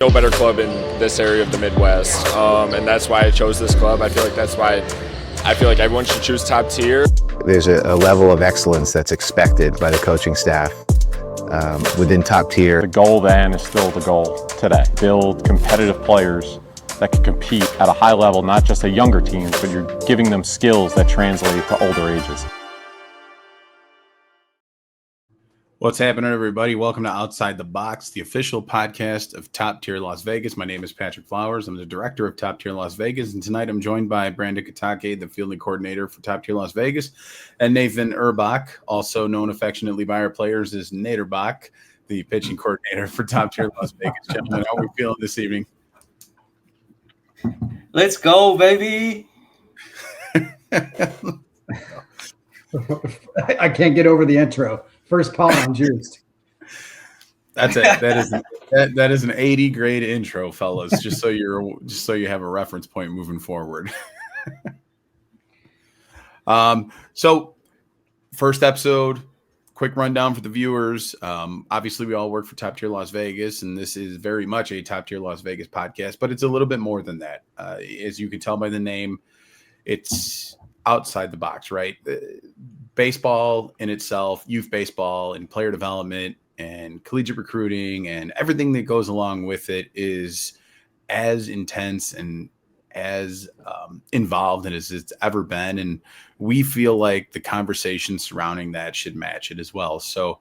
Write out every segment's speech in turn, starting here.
No better club in this area of the Midwest, and that's why I chose this club. I feel like that's why I feel like everyone should choose top tier. There's a level of excellence that's expected by the coaching staff within top tier. The goal then is still the goal today. Build competitive players that can compete at a high level, not just at younger teams, but you're giving them skills that translate to older ages. What's happening, everybody? Welcome to Outside the Box, the official podcast of Top Tier Las Vegas. My name is Patrick Flowers. I'm the director of Top Tier Las Vegas, and tonight I'm joined by Brandon Kotake, the fielding coordinator for Top Tier Las Vegas, and Nathan Erbach, also known affectionately by our players as Naterbach, the pitching coordinator for Top Tier Las Vegas. Gentlemen, how are we feeling this evening? Let's go, baby. I can't get over the intro. First pollen juiced. That's it. That is an 80 grade intro, fellas. Just so you have a reference point moving forward. So first episode, quick rundown for the viewers. Obviously, we all work for Top Tier Las Vegas, and this is very much a Top Tier Las Vegas podcast, but it's a little bit more than that. As you can tell by the name, it's outside the box, right? Baseball in itself, youth baseball and player development and collegiate recruiting and everything that goes along with it is as intense and as involved as it's ever been. And we feel like the conversation surrounding that should match it as well. So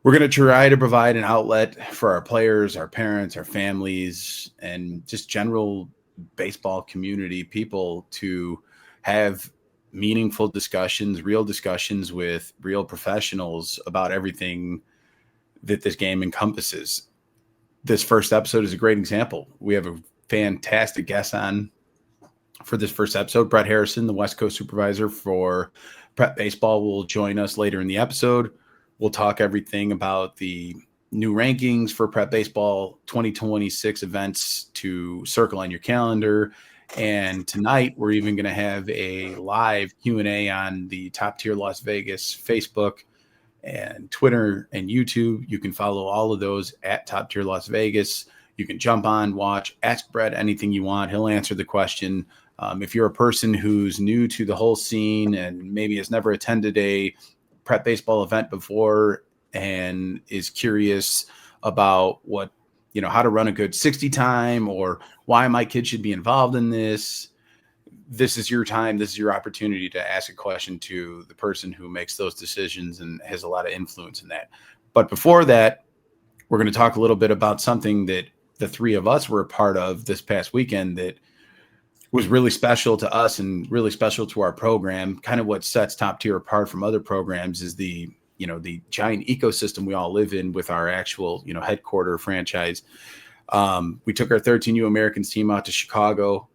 we're going to try to provide an outlet for our players, our parents, our families, and just general baseball community people to have meaningful discussions, real discussions with real professionals about everything that this game encompasses. This first episode is a great example. We have a fantastic guest on for this first episode. Brett Harrison, the West Coast supervisor for Prep Baseball, will join us later in the episode. We'll talk everything about the new rankings for Prep Baseball 2026 events to circle on your calendar. And tonight, we're even going to have a live Q&A on the Top Tier Las Vegas Facebook and Twitter and YouTube. You can follow all of those at Top Tier Las Vegas. You can jump on, watch, ask Brett anything you want. He'll answer the question. If you're a person who's new to the whole scene and maybe has never attended a prep baseball event before and is curious about how to run a good 60 time or why my kid should be involved in this is your time. This is your opportunity to ask a question to the person who makes those decisions and has a lot of influence in that. But before that, we're going to talk a little bit about something that the three of us were a part of this past weekend that was really special to us and really special to our program. Kind of what sets Top Tier apart from other programs is the giant ecosystem we all live in with our actual, headquarter franchise. We took our 13U Americans team out to Chicago.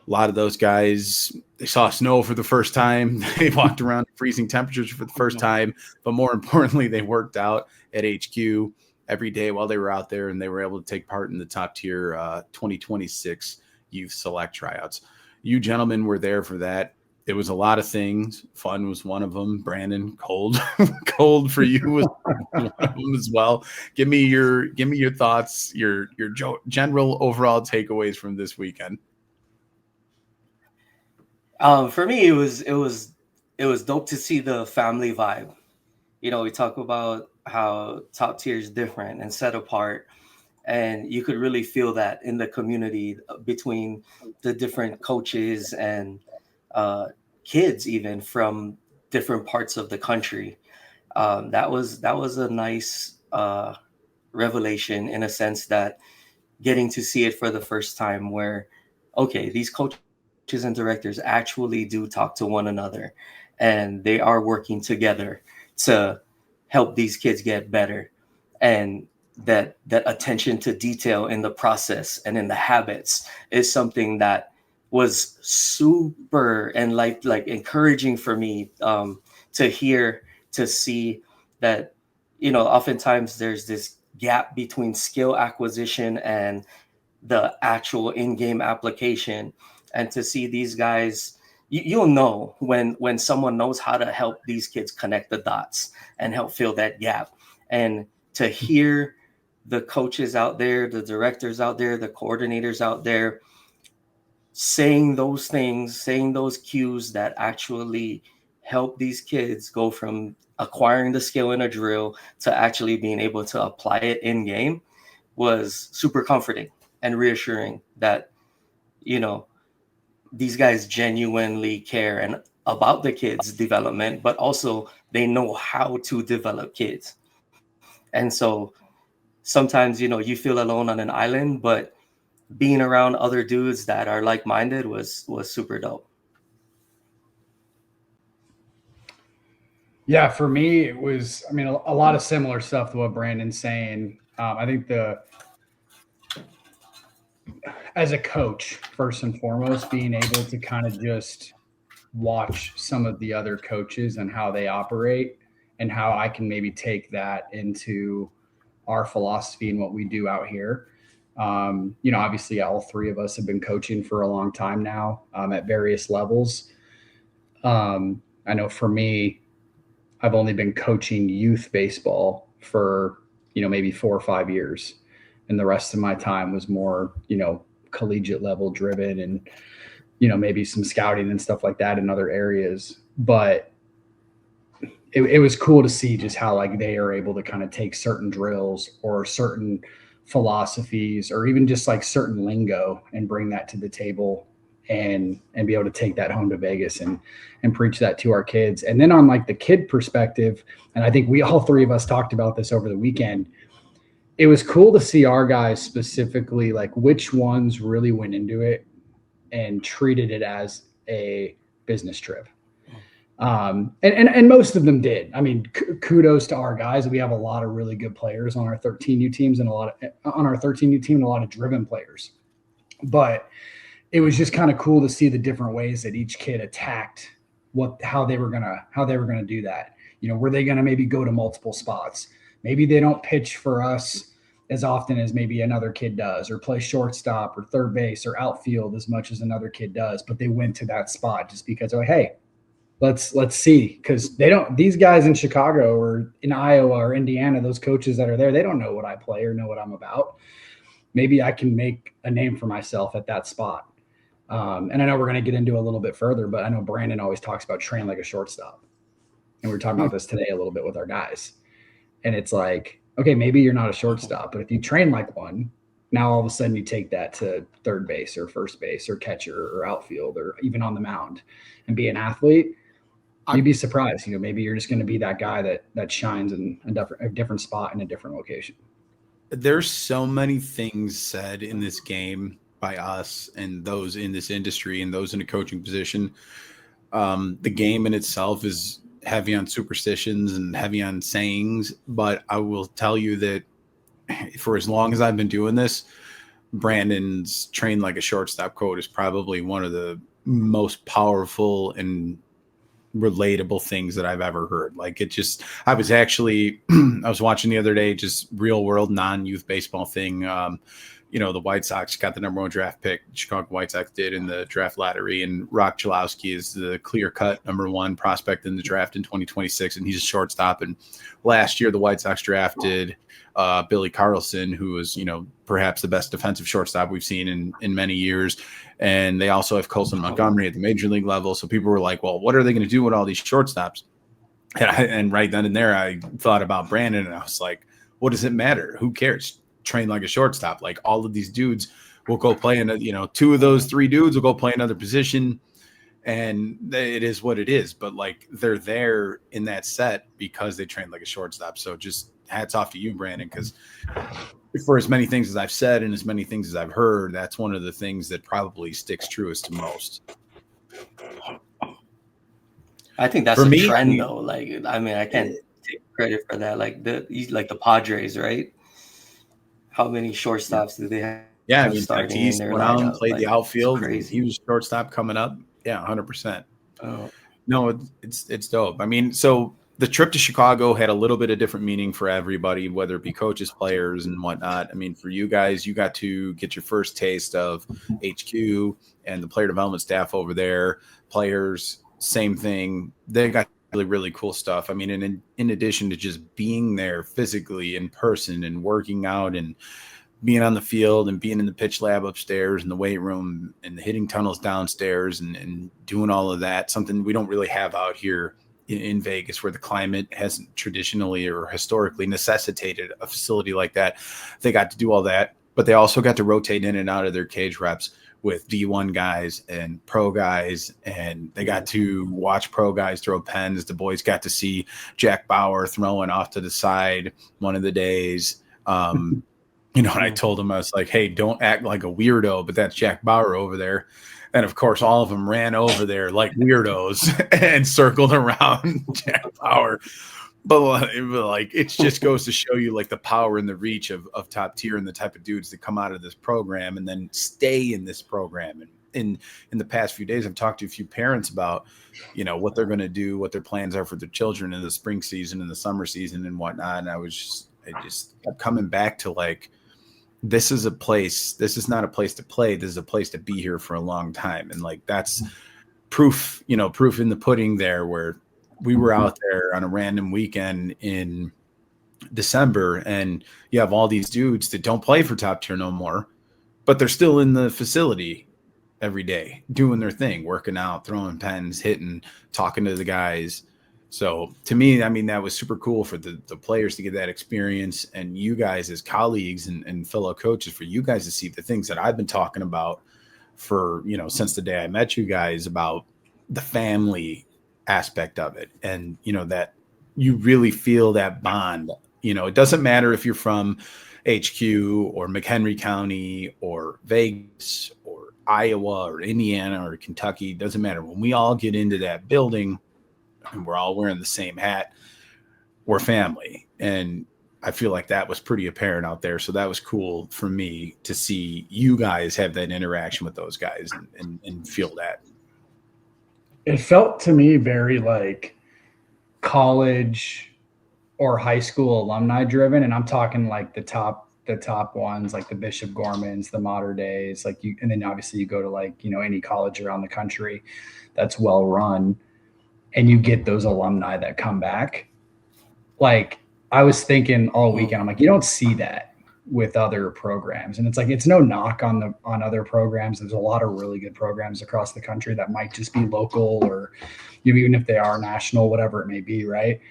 A lot of those guys, they saw snow for the first time. They walked around in freezing temperatures for the first time. But more importantly, they worked out at HQ every day while they were out there, and they were able to take part in the Top Tier 2026 Youth Select Tryouts. You gentlemen were there for that. It was a lot of things. Fun was one of them. Brandon, cold for you was one of them as well. Give me your thoughts, your general overall takeaways from this weekend. For me, it was dope to see the family vibe. We talk about how Top Tier is different and set apart, and you could really feel that in the community between the different coaches and kids, even from different parts of the country. That was a nice revelation in a sense, that getting to see it for the first time where, okay, these coaches and directors actually do talk to one another and they are working together to help these kids get better. And that attention to detail in the process and in the habits is something that was super and like encouraging for me to hear, to see that, oftentimes there's this gap between skill acquisition and the actual in-game application. And to see these guys, you'll know when someone knows how to help these kids connect the dots and help fill that gap. And to hear the coaches out there, the directors out there, the coordinators out there saying those things, saying those cues that actually help these kids go from acquiring the skill in a drill to actually being able to apply it in game was super comforting and reassuring that, you know, these guys genuinely care and about the kids' development, but also they know how to develop kids. And so sometimes, you know, you feel alone on an island, but being around other dudes that are like-minded was super dope. Yeah, for me, it was, I mean, a lot of similar stuff to what Brandon's saying. I think as a coach, first and foremost, being able to kind of just watch some of the other coaches and how they operate and how I can maybe take that into our philosophy and what we do out here. You know, obviously all three of us have been coaching for a long time now, at various levels. I know for me, I've only been coaching youth baseball for, you know, maybe 4 or 5 years. And the rest of my time was more, you know, collegiate level driven and, you know, maybe some scouting and stuff like that in other areas. But it was cool to see just how like they are able to kind of take certain drills or certain philosophies or even just like certain lingo and bring that to the table and be able to take that home to Vegas and preach that to our kids. And then on like the kid perspective, and I think we all three of us talked about this over the weekend, it was cool to see our guys specifically, like which ones really went into it and treated it as a business trip. And most of them did. I mean, kudos to our guys. We have a lot of really good players on our 13U teams and a lot of driven players. But it was just kind of cool to see the different ways that each kid attacked how they were gonna do that. You know, were they gonna maybe go to multiple spots? Maybe they don't pitch for us as often as maybe another kid does, or play shortstop or third base or outfield as much as another kid does, but they went to that spot just because, oh, hey, let's see, because these guys in Chicago or in Iowa or Indiana, those coaches that are there, they don't know what I play or know what I'm about. Maybe I can make a name for myself at that spot. And I know we're going to get into a little bit further, but I know Brandon always talks about train like a shortstop. And we were talking about this today a little bit with our guys. And it's like, okay, maybe you're not a shortstop, but if you train like one, now all of a sudden you take that to third base or first base or catcher or outfield or even on the mound and be an athlete. You'd be surprised. You know, maybe you're just going to be that guy that shines in a different spot in a different location. There's so many things said in this game by us and those in this industry and those in a coaching position. The game in itself is heavy on superstitions and heavy on sayings, but I will tell you that for as long as I've been doing this, Brandon's train like a shortstop quote is probably one of the most powerful and relatable things that I've ever heard. Like it just, I was watching the other day, just real world non-youth baseball thing. You know, the White Sox got the number 1 draft pick. Chicago White Sox did in the draft lottery, and Rock Chalowski is the clear-cut number 1 prospect in the draft in 2026, and he's a shortstop. And last year, the White Sox drafted Billy Carlson, who is, you know, perhaps the best defensive shortstop we've seen in many years. And they also have Colson Montgomery at the major league level. So people were like, well, what are they going to do with all these shortstops? And right then and there, I thought about Brandon, and I was like, what does it matter? Who cares? Train like a shortstop. Like all of these dudes will go play in 2 of those 3 dudes will go play another position, and it is what it is. But like they're there in that set because they train like a shortstop. So just hats off to you, Brandon, because for as many things as I've said and as many things as I've heard, that's one of the things that probably sticks truest to most. I think that's a trend, though. Like, I mean, I can't take credit for that. Like the Padres, right? How many shortstops do they have? Yeah, I mean, Tatis went out and played the outfield. He was shortstop coming up. Yeah, 100%. Oh. No, it's dope. I mean, so the trip to Chicago had a little bit of different meaning for everybody, whether it be coaches, players, and whatnot. I mean, for you guys, you got to get your first taste of HQ and the player development staff over there. Players, same thing. They got really, really cool stuff. I mean, and in addition to just being there physically in person and working out and being on the field and being in the pitch lab upstairs and the weight room and the hitting tunnels downstairs and doing all of that, something we don't really have out here in Vegas, where the climate hasn't traditionally or historically necessitated a facility like that. They got to do all that, but they also got to rotate in and out of their cage reps with D1 guys and pro guys, and they got to watch pro guys throw pens. The boys got to see Jack Bauer throwing off to the side one of the days. And I told them, I was like, hey, don't act like a weirdo, but that's Jack Bauer over there. And of course, all of them ran over there like weirdos and circled around Jack Bauer. But like, it just goes to show you like the power and the reach of Top Tier and the type of dudes that come out of this program and then stay in this program. And in the past few days, I've talked to a few parents about, what they're going to do, what their plans are for their children in the spring season and the summer season and whatnot. And I just kept coming back to like, this is not a place to play. This is a place to be here for a long time. And like, that's proof in the pudding there, where we were out there on a random weekend in December and you have all these dudes that don't play for Top Tier no more, but they're still in the facility every day doing their thing, working out, throwing pens, hitting, talking to the guys. So to me, I mean, that was super cool for the players to get that experience, and you guys as colleagues and fellow coaches, for you guys to see the things that I've been talking about for, since the day I met you guys, about the family aspect of it. And, that you really feel that bond. It doesn't matter if you're from HQ or McHenry County or Vegas or Iowa or Indiana or Kentucky. It doesn't matter. When we all get into that building and we're all wearing the same hat, we're family. And I feel like that was pretty apparent out there. So that was cool for me to see you guys have that interaction with those guys and feel that. It felt to me very like college or high school alumni driven. And I'm talking like the top ones, like the Bishop Gormans, the Mater Days, and then obviously you go to like, any college around the country that's well run, and you get those alumni that come back. Like, I was thinking all weekend, I'm like, you don't see that with other programs. And it's like, it's no knock on other programs. There's a lot of really good programs across the country that might just be local, or even if they are national, whatever it may be. Right.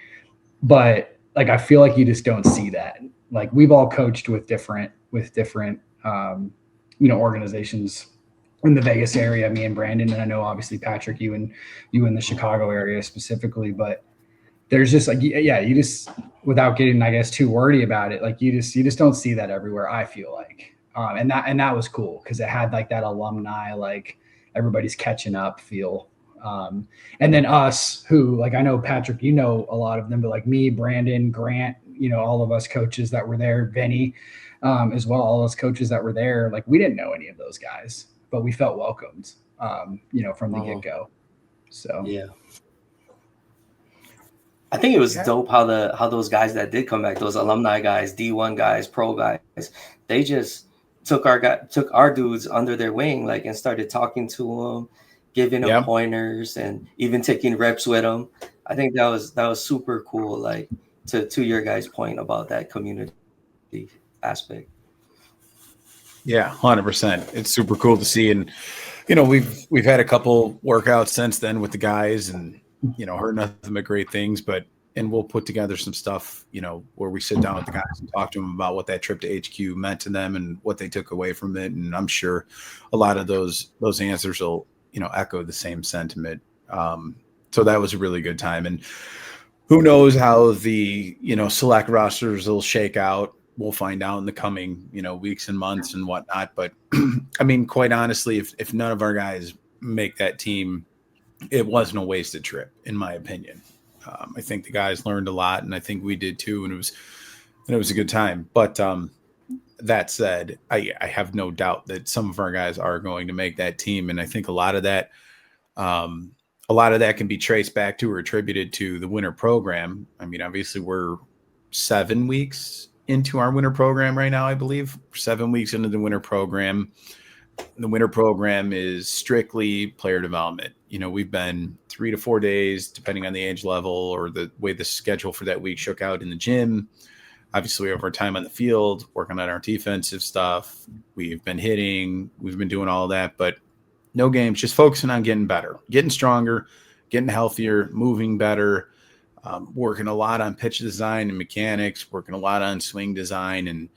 But like, I feel like you just don't see that. Like, we've all coached with different organizations in the Vegas area, me and Brandon, and I know obviously Patrick, you in the Chicago area specifically, but there's just like, you just, without getting, I guess, too wordy about it, like you just don't see that everywhere, I feel like. And that was cool, because it had like that alumni, like everybody's catching up feel. And then us, who, like, I know Patrick, a lot of them, but like me, Brandon, Grant, all of us coaches that were there, Vinny, as well, all those coaches that were there, like, we didn't know any of those guys, but we felt welcomed, from the get-go. So yeah, I think it was dope how those guys that did come back, those alumni guys, D1 guys, pro guys, they just took our dudes under their wing, like, and started talking to them, giving them pointers, and even taking reps with them. I think that was super cool. Like, to your guys' point about that community aspect. Yeah, 100%. It's super cool to see. And, we've had a couple workouts since then with the guys, and, heard nothing but great things, and we'll put together some stuff, where we sit down with the guys and talk to them about what that trip to HQ meant to them and what they took away from it. And I'm sure a lot of those answers will, echo the same sentiment. So that was a really good time. And who knows how the, select rosters will shake out. We'll find out in the coming, weeks and months and whatnot. But I mean, quite honestly, if none of our guys make that team, it wasn't a wasted trip, in my opinion. I think the guys learned a lot, and I think we did too. And it was a good time. But that said, I have no doubt that some of our guys are going to make that team. And I think a lot of that can be traced back to or attributed to the winter program. I mean, obviously we're 7 weeks into our winter program right now, I believe. 7 weeks into the winter program. The winter program is strictly player development. we've been 3 to 4 days, depending on the age level or the way the schedule for that week shook out in the gym. Obviously, we have our time on the field, working on our defensive stuff. We've been hitting, we've been doing all that, but no games, just focusing on getting better, getting stronger, getting healthier, moving better, working a lot on pitch design and mechanics, working a lot on swing design. And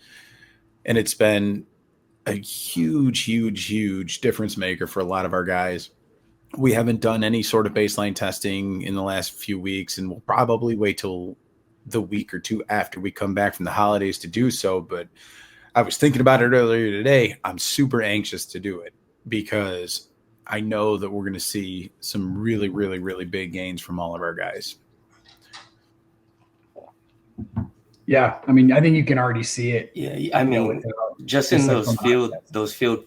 it's been a huge difference maker for a lot of our guys. We haven't done any sort of baseline testing in the last few weeks, and we'll probably wait till the week or two after we come back from the holidays to do so. But I was thinking about it earlier today. I'm super anxious to do it because I know that we're going to see some really big gains from all of our guys. Yeah, I mean, I think you can already see it. Yeah, I mean, just in those field.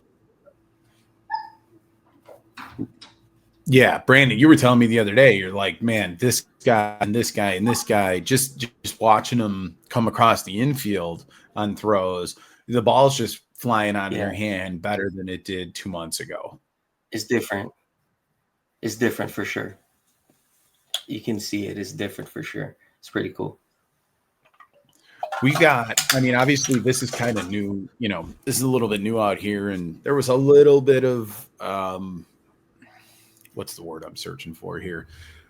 Yeah, Brandon, you were telling me the other day, you're like, man, this guy and this guy and this guy, just watching them come across the infield on throws, the ball's just flying out of your hand better than it did 2 months ago. It's different. It's different for sure. You can see it. It's different for sure. It's pretty cool. We've got, I mean, obviously this is kind of new, this is a little bit new out here. And there was a little bit of, what's the word I'm searching for here?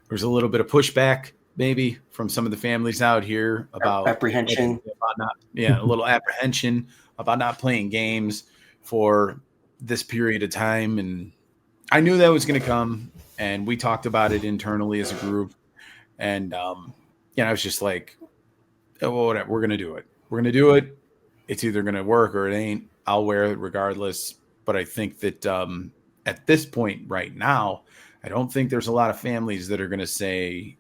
There's a little bit of pushback maybe from some of the families out here about apprehension. A little apprehension about not playing games for this period of time. And I knew that was going to come, and we talked about it internally as a group. And, I was just like, oh, well, whatever, we're going to do it. We're going to do it. It's either going to work or it ain't. I'll wear it regardless. But I think that at this point right now, I don't think there's a lot of families that are going to say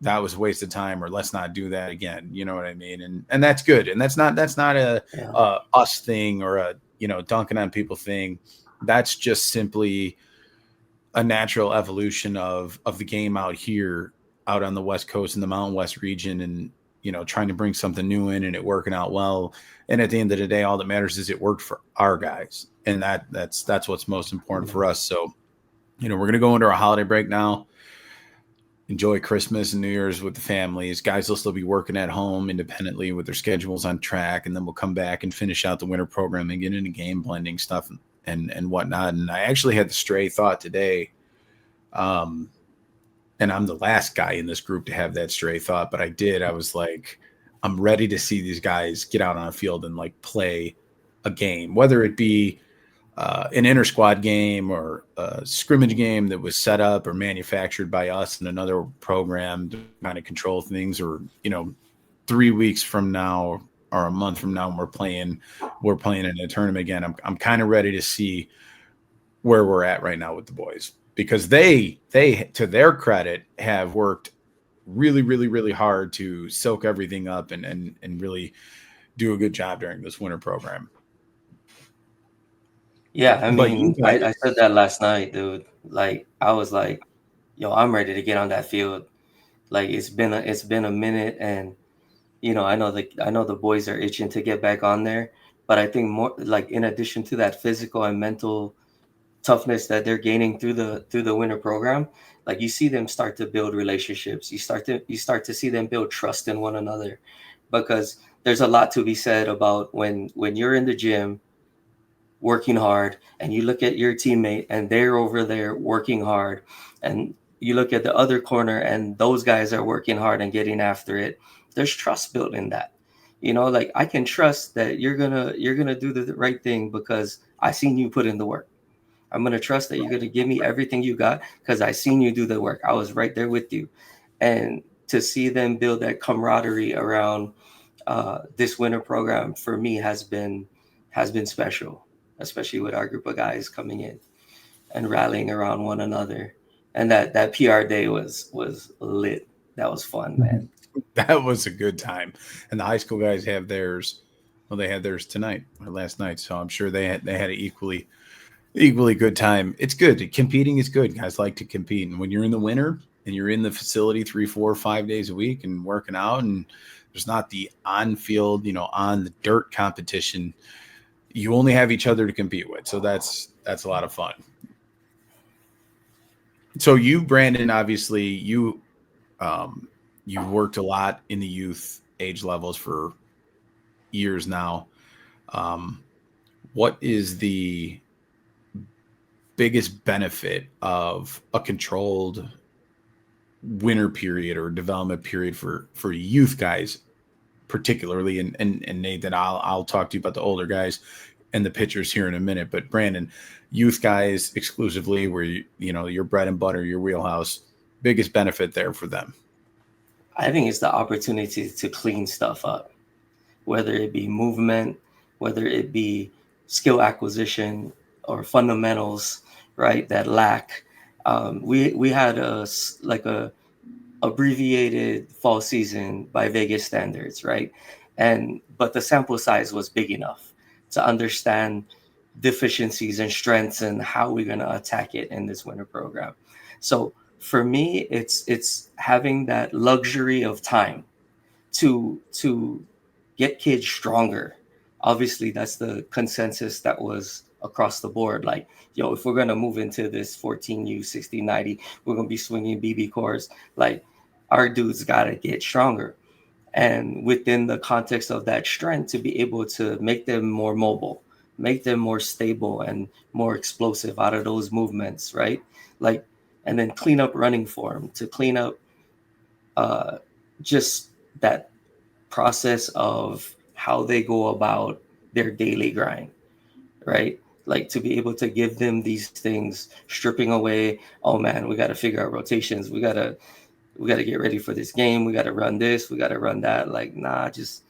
that was a waste of time or let's not do that again. You know what I mean? And that's good. And that's not a us thing or a, dunking on people thing. That's just simply a natural evolution of the game out here, out on the West Coast in the Mountain West region, and, trying to bring something new in and it working out well. And at the end of the day, all that matters is it worked for our guys. And that's what's most important for us. So, we're going to go into our holiday break now, enjoy Christmas and New Year's with the families. Guys will still be working at home independently with their schedules on track. And then we'll come back and finish out the winter program and get into game blending stuff and whatnot. And I actually had the stray thought today, and I'm the last guy in this group to have that stray thought, but I was like, I'm ready to see these guys get out on a field and like play a game, whether it be an inter squad game or a scrimmage game that was set up or manufactured by us in another program to kind of control things, or 3 weeks from now or a month from now when we're playing in a tournament again. I'm kind of ready to see where we're at right now with the boys, because they to their credit have worked really hard to soak everything up and really do a good job during this winter program. Yeah, I mean, I said that last night, dude. Like, I was like, yo, I'm ready to get on that field. Like, it's been a minute, and I know the boys are itching to get back on there. But I think more like, in addition to that physical and mental toughness that they're gaining through the winter program, like, you see them start to build relationships. You start to see them build trust in one another, because there's a lot to be said about when you're in the gym working hard and you look at your teammate and they're over there working hard, and you look at the other corner and those guys are working hard and getting after it. There's trust built in that. Like, I can trust that you're gonna do the right thing because I seen you put in the work. I'm gonna trust that you're gonna give me everything you got because I seen you do the work. I was right there with you. And to see them build that camaraderie around this winter program for me has been special, especially with our group of guys coming in and rallying around one another. And that PR day was lit. That was fun, man. That was a good time. And the high school guys have theirs. Well, they had theirs tonight or last night, so I'm sure they had an equally good time. It's good. Competing is good. Guys like to compete. And when you're in the winter and you're in the facility 3, 4, 5 days a week and working out, and there's not the on-field, on the dirt competition, you only have each other to compete with. So that's a lot of fun. So you, Brandon, obviously you've worked a lot in the youth age levels for years now. Um, what is the biggest benefit of a controlled winter period or development period for youth guys, particularly? And Nathan, I'll talk to you about the older guys and the pitchers here in a minute. But Brandon, youth guys exclusively, where your bread and butter, your wheelhouse, biggest benefit there for them. I think it's the opportunity to clean stuff up, whether it be movement, whether it be skill acquisition or fundamentals, right? That lack. We had a abbreviated fall season by Vegas standards, right? But the sample size was big enough to understand deficiencies and strengths and how we're going to attack it in this winter program. So for me, it's having that luxury of time to get kids stronger. Obviously, that's the consensus that was across the board. Like, if we're going to move into this 14U 6090, we're going to be swinging BB cores. Like, our dudes got to get stronger. And within the context of that strength, to be able to make them more mobile, make them more stable and more explosive out of those movements, right? Like, and then clean up running form, to clean up just that process of how they go about their daily grind, right? Like, to be able to give them these things, stripping away, oh man, we got to figure out rotations. We got to get ready for this game. We got to run this. We got to run that. Like, nah, just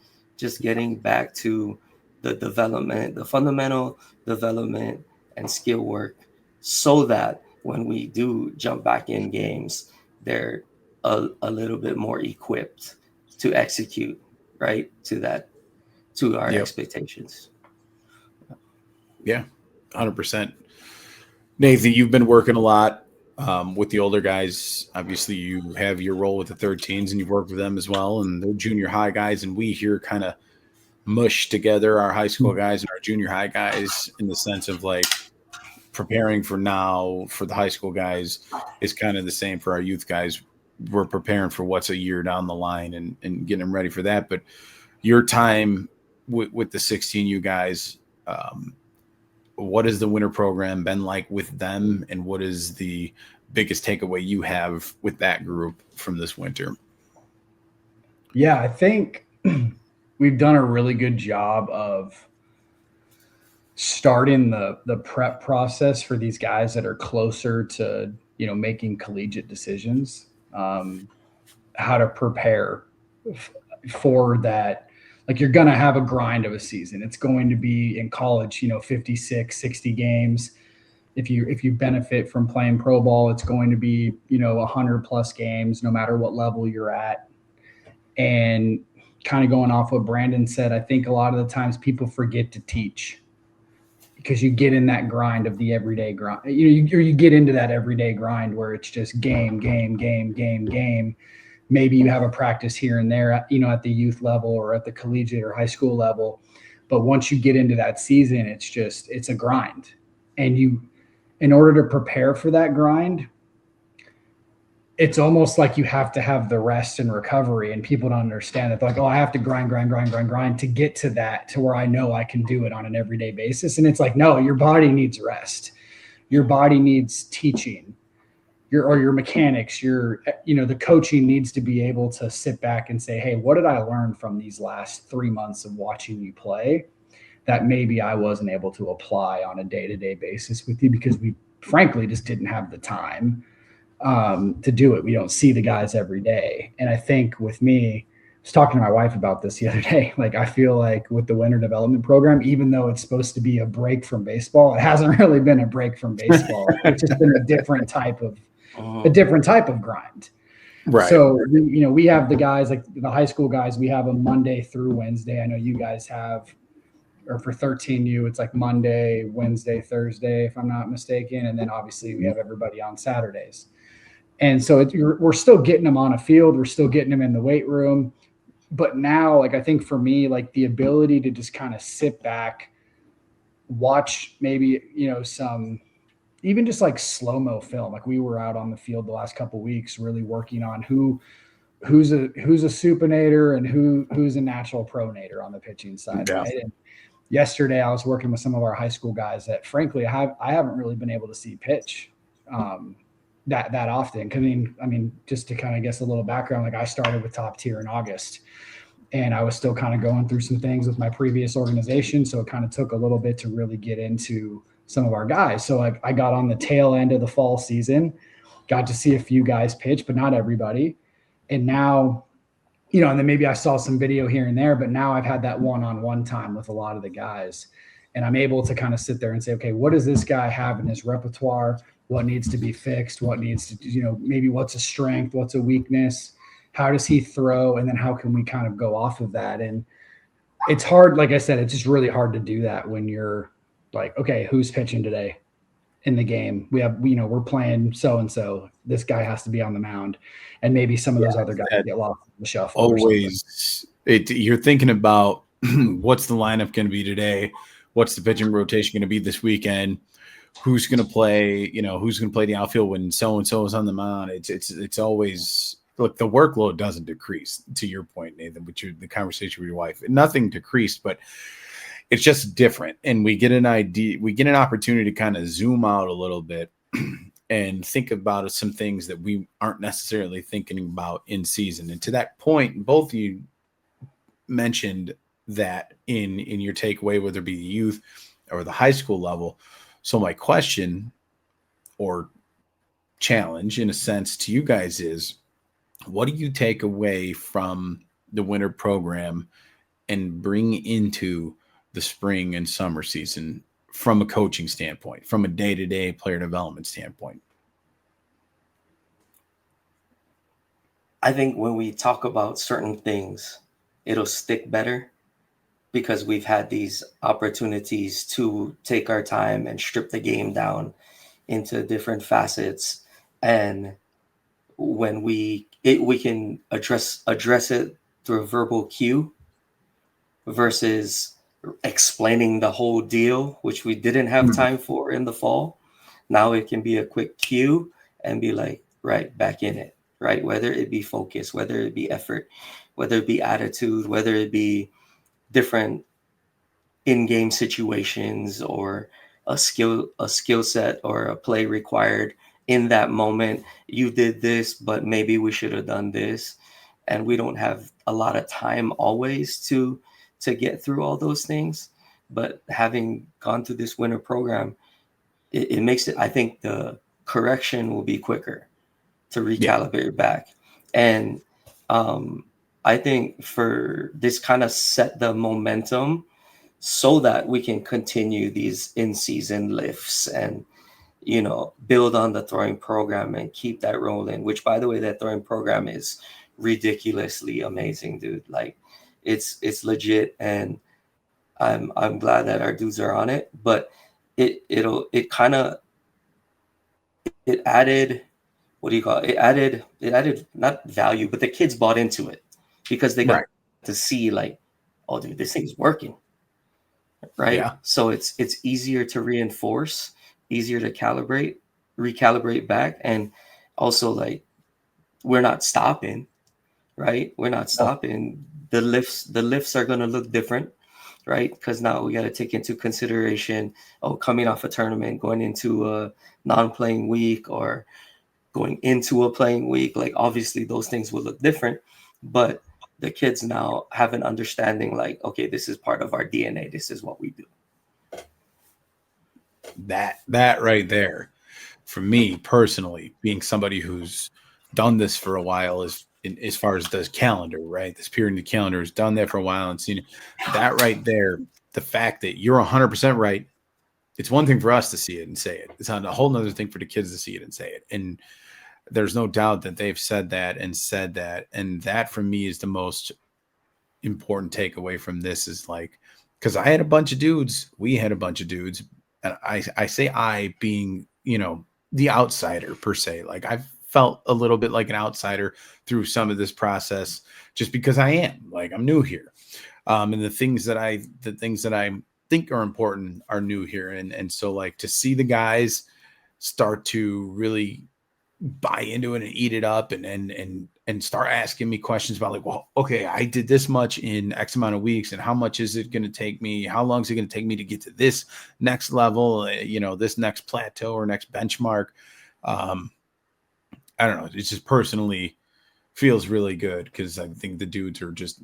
getting back to the development, the fundamental development and skill work, so that when we do jump back in games, they're a little bit more equipped to execute, right? To our expectations. Yeah, 100%. Nathan, you've been working a lot with the older guys. Obviously, you have your role with the 13s, and you've worked with them as well, and they're junior high guys. And we here kind of mush together our high school guys and our junior high guys, in the sense of like preparing for now for the high school guys is kind of the same for our youth guys. We're preparing for what's a year down the line and getting them ready for that. But your time with the 16U guys, what has the winter program been like with them, and what is the biggest takeaway you have with that group from this winter? Yeah, I think we've done a really good job of starting the prep process for these guys that are closer to, making collegiate decisions, how to prepare for that. Like, you're going to have a grind of a season. It's going to be in college, 56, 60 games. If you benefit from playing pro ball, it's going to be, 100 plus games, no matter what level you're at. And kind of going off what Brandon said, I think a lot of the times people forget to teach, because you get in that grind of the everyday grind. You get into that everyday grind where it's just game. Maybe you have a practice here and there, at the youth level or at the collegiate or high school level. But once you get into that season, it's a grind. And in order to prepare for that grind, it's almost like you have to have the rest and recovery, and people don't understand it. They're like, oh, I have to grind to get to that, to where I know I can do it on an everyday basis. And it's like, no, your body needs rest. Your body needs teaching. Your mechanics, the coaching needs to be able to sit back and say, hey, what did I learn from these last 3 months of watching you play that maybe I wasn't able to apply on a day-to-day basis with you, because we frankly just didn't have the time to do it. We don't see the guys every day. And I think with me, I was talking to my wife about this the other day. Like, I feel like with the winter development program, even though it's supposed to be a break from baseball, it hasn't really been a break from baseball. It's just been a different type of grind. Right. So, we have the guys, like the high school guys, we have a Monday through Wednesday. I know you guys have, or for 13U, it's like Monday, Wednesday, Thursday, if I'm not mistaken. And then obviously we have everybody on Saturdays. And so we're still getting them on a field. We're still getting them in the weight room. But now, like, I think for me, like, the ability to just kind of sit back, watch maybe, some even just like slow-mo film. Like we were out on the field the last couple of weeks really working on who's a supinator and who's a natural pronator on the pitching side, Yeah. right? And yesterday I was working with some of our high school guys that frankly I haven't really been able to see pitch that often. I mean, just to kind of guess a little background, like I started with Top Tier in August, and I was still kind of going through some things with my previous organization, so it kind of took a little bit to really get into some of our guys. So like I got on the tail end of the fall season, got to see a few guys pitch, but not everybody. And now, and then maybe I saw some video here and there, but now I've had that one-on-one time with a lot of the guys, and I'm able to kind of sit there and say, okay, what does this guy have in his repertoire? What needs to be fixed? What needs to, maybe what's a strength? What's a weakness? How does he throw? And then how can we kind of go off of that? And it's hard. Like I said, it's just really hard to do that when you're like, okay, who's pitching today in the game? We have, we're playing so-and-so. This guy has to be on the mound. And maybe some of those other guys get lost in the shuffle. Always, you're thinking about what's the lineup going to be today? What's the pitching rotation going to be this weekend? Who's going to play? Who's going to play the outfield when so-and-so is on the mound? It's always, look, the workload doesn't decrease, to your point, Nathan, but the conversation with your wife, nothing decreased, but it's just different. And we get an opportunity to kind of zoom out a little bit and think about some things that we aren't necessarily thinking about in season. And to that point, both of you mentioned that in your takeaway, whether it be the youth or the high school level. So my question or challenge in a sense to you guys is, what do you take away from the winter program and bring into the spring and summer season from a coaching standpoint, from a day-to-day player development standpoint? I think when we talk about certain things, it'll stick better because we've had these opportunities to take our time and strip the game down into different facets. And when we can address it through a verbal cue versus explaining the whole deal, which we didn't have time for in the fall. Now it can be a quick cue and be like, right, back in it, right? Whether it be focus, whether it be effort, whether it be attitude, whether it be different in-game situations or a skill set or a play required in that moment. You did this, but maybe we should have done this. And we don't have a lot of time always to get through all those things. But having gone through this winter program, it makes it, I think the correction will be quicker to recalibrate back. And I think for this kind of set the momentum so that we can continue these in-season lifts and, build on the throwing program and keep that rolling, which, by the way, that throwing program is ridiculously amazing, dude. Like it's legit. And I'm glad that our dudes are on it, but it added, what do you call it? It added not value, but the kids bought into it because they got to see like, oh dude, this thing's working. Right. Yeah. So it's easier to reinforce, easier to recalibrate back. And also like, we're not stopping, right? We're not stopping. The lifts are going to look different, right? Because now we got to take into consideration, coming off a tournament, going into a non-playing week or going into a playing week. Like obviously those things will look different, but the kids now have an understanding like, okay, this is part of our DNA. This is what we do. That right there, for me personally, being somebody who's done this for a while as far as the calendar, right? This period in the calendar has done that for a while and seen that right there. The fact that you're 100% right. It's one thing for us to see it and say it. It's a whole nother thing for the kids to see it and say it. And there's no doubt that they've said that. And that for me is the most important takeaway from this is like, because I had a bunch of dudes, we had a bunch of dudes, and I say I being, the outsider per se. Like I've felt a little bit like an outsider through some of this process just because I am like, I'm new here. And the things that I think are important are new here. And so like to see the guys start to really buy into it and eat it up and start asking me questions about like, well, okay, I did this much in X amount of weeks, and how much is it going to take me? How long is it going to take me to get to this next level, this next plateau or next benchmark? I don't know. It just personally feels really good because I think the dudes are just,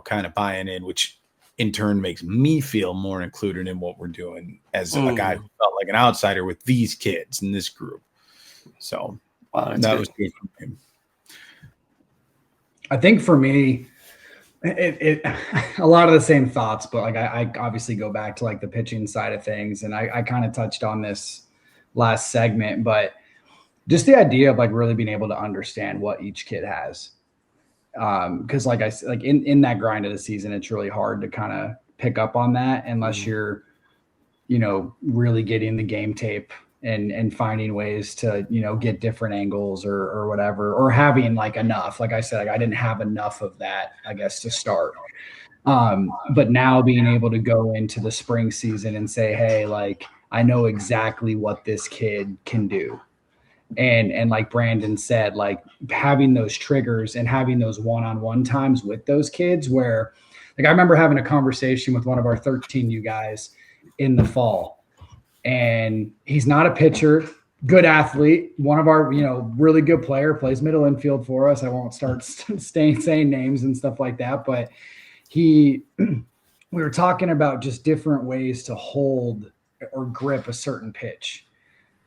kind of buying in, which in turn makes me feel more included in what we're doing as a guy who felt like an outsider with these kids in this group. So Wow, that was good for me. I think for me, it a lot of the same thoughts, but like I obviously go back to like the pitching side of things, and I kind of touched on this last segment, but just the idea of like really being able to understand what each kid has. Because like in that grind of the season, it's really hard to kind of pick up on that unless you're, really getting the game tape and finding ways to, get different angles or whatever, or having like enough. Like I said, like I didn't have enough of that, I guess, to start. But now being able to go into the spring season and say, hey, like I know exactly what this kid can do. And like Brandon said, like having those triggers and having those one-on-one times with those kids where like I remember having a conversation with one of our 13U guys in the fall, and he's not a pitcher, good athlete, one of our, really good player, plays middle infield for us. I won't start saying names and stuff like that, but we were talking about just different ways to hold or grip a certain pitch,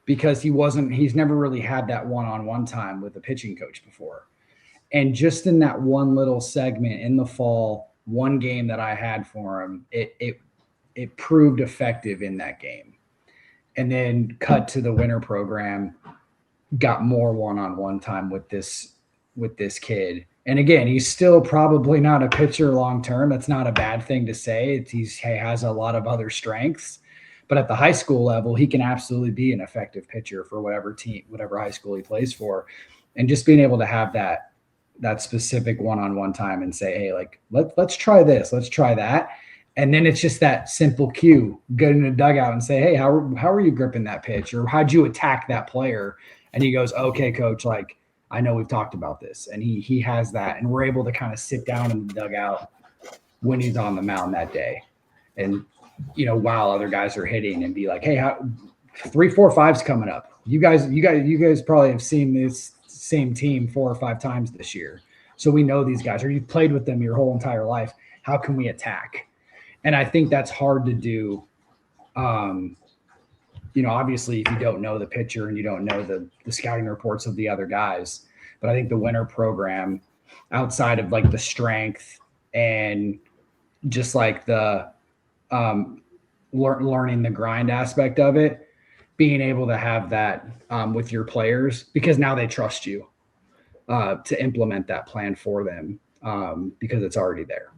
because he's never really had that one-on-one time with a pitching coach before. And just in that one little segment in the fall, one game that I had for him, it proved effective in that game. And then cut to the winter program, got more one-on-one time with this kid. And again, he's still probably not a pitcher long-term. That's not a bad thing to say. He has a lot of other strengths. But at the high school level, he can absolutely be an effective pitcher for whatever team, whatever high school he plays for. And just being able to have that specific one-on-one time and say, hey, like, let's try this, let's try that. And then it's just that simple cue, get in the dugout and say, hey, how are you gripping that pitch? Or how'd you attack that player? And he goes, okay, coach, like, I know we've talked about this. And he has that. And we're able to kind of sit down in the dugout when he's on the mound that day. And while other guys are hitting, and be like, hey, 3, 4, 5's coming up. You guys probably have seen this same team 4 or 5 times this year. So we know these guys, or you've played with them your whole entire life. How can we attack? And I think that's hard to do. Obviously if you don't know the pitcher and you don't know the scouting reports of the other guys, but I think the winter program, outside of like the strength and just like the, learning the grind aspect of it, being able to have that with your players, because now they trust you to implement that plan for them because it's already there.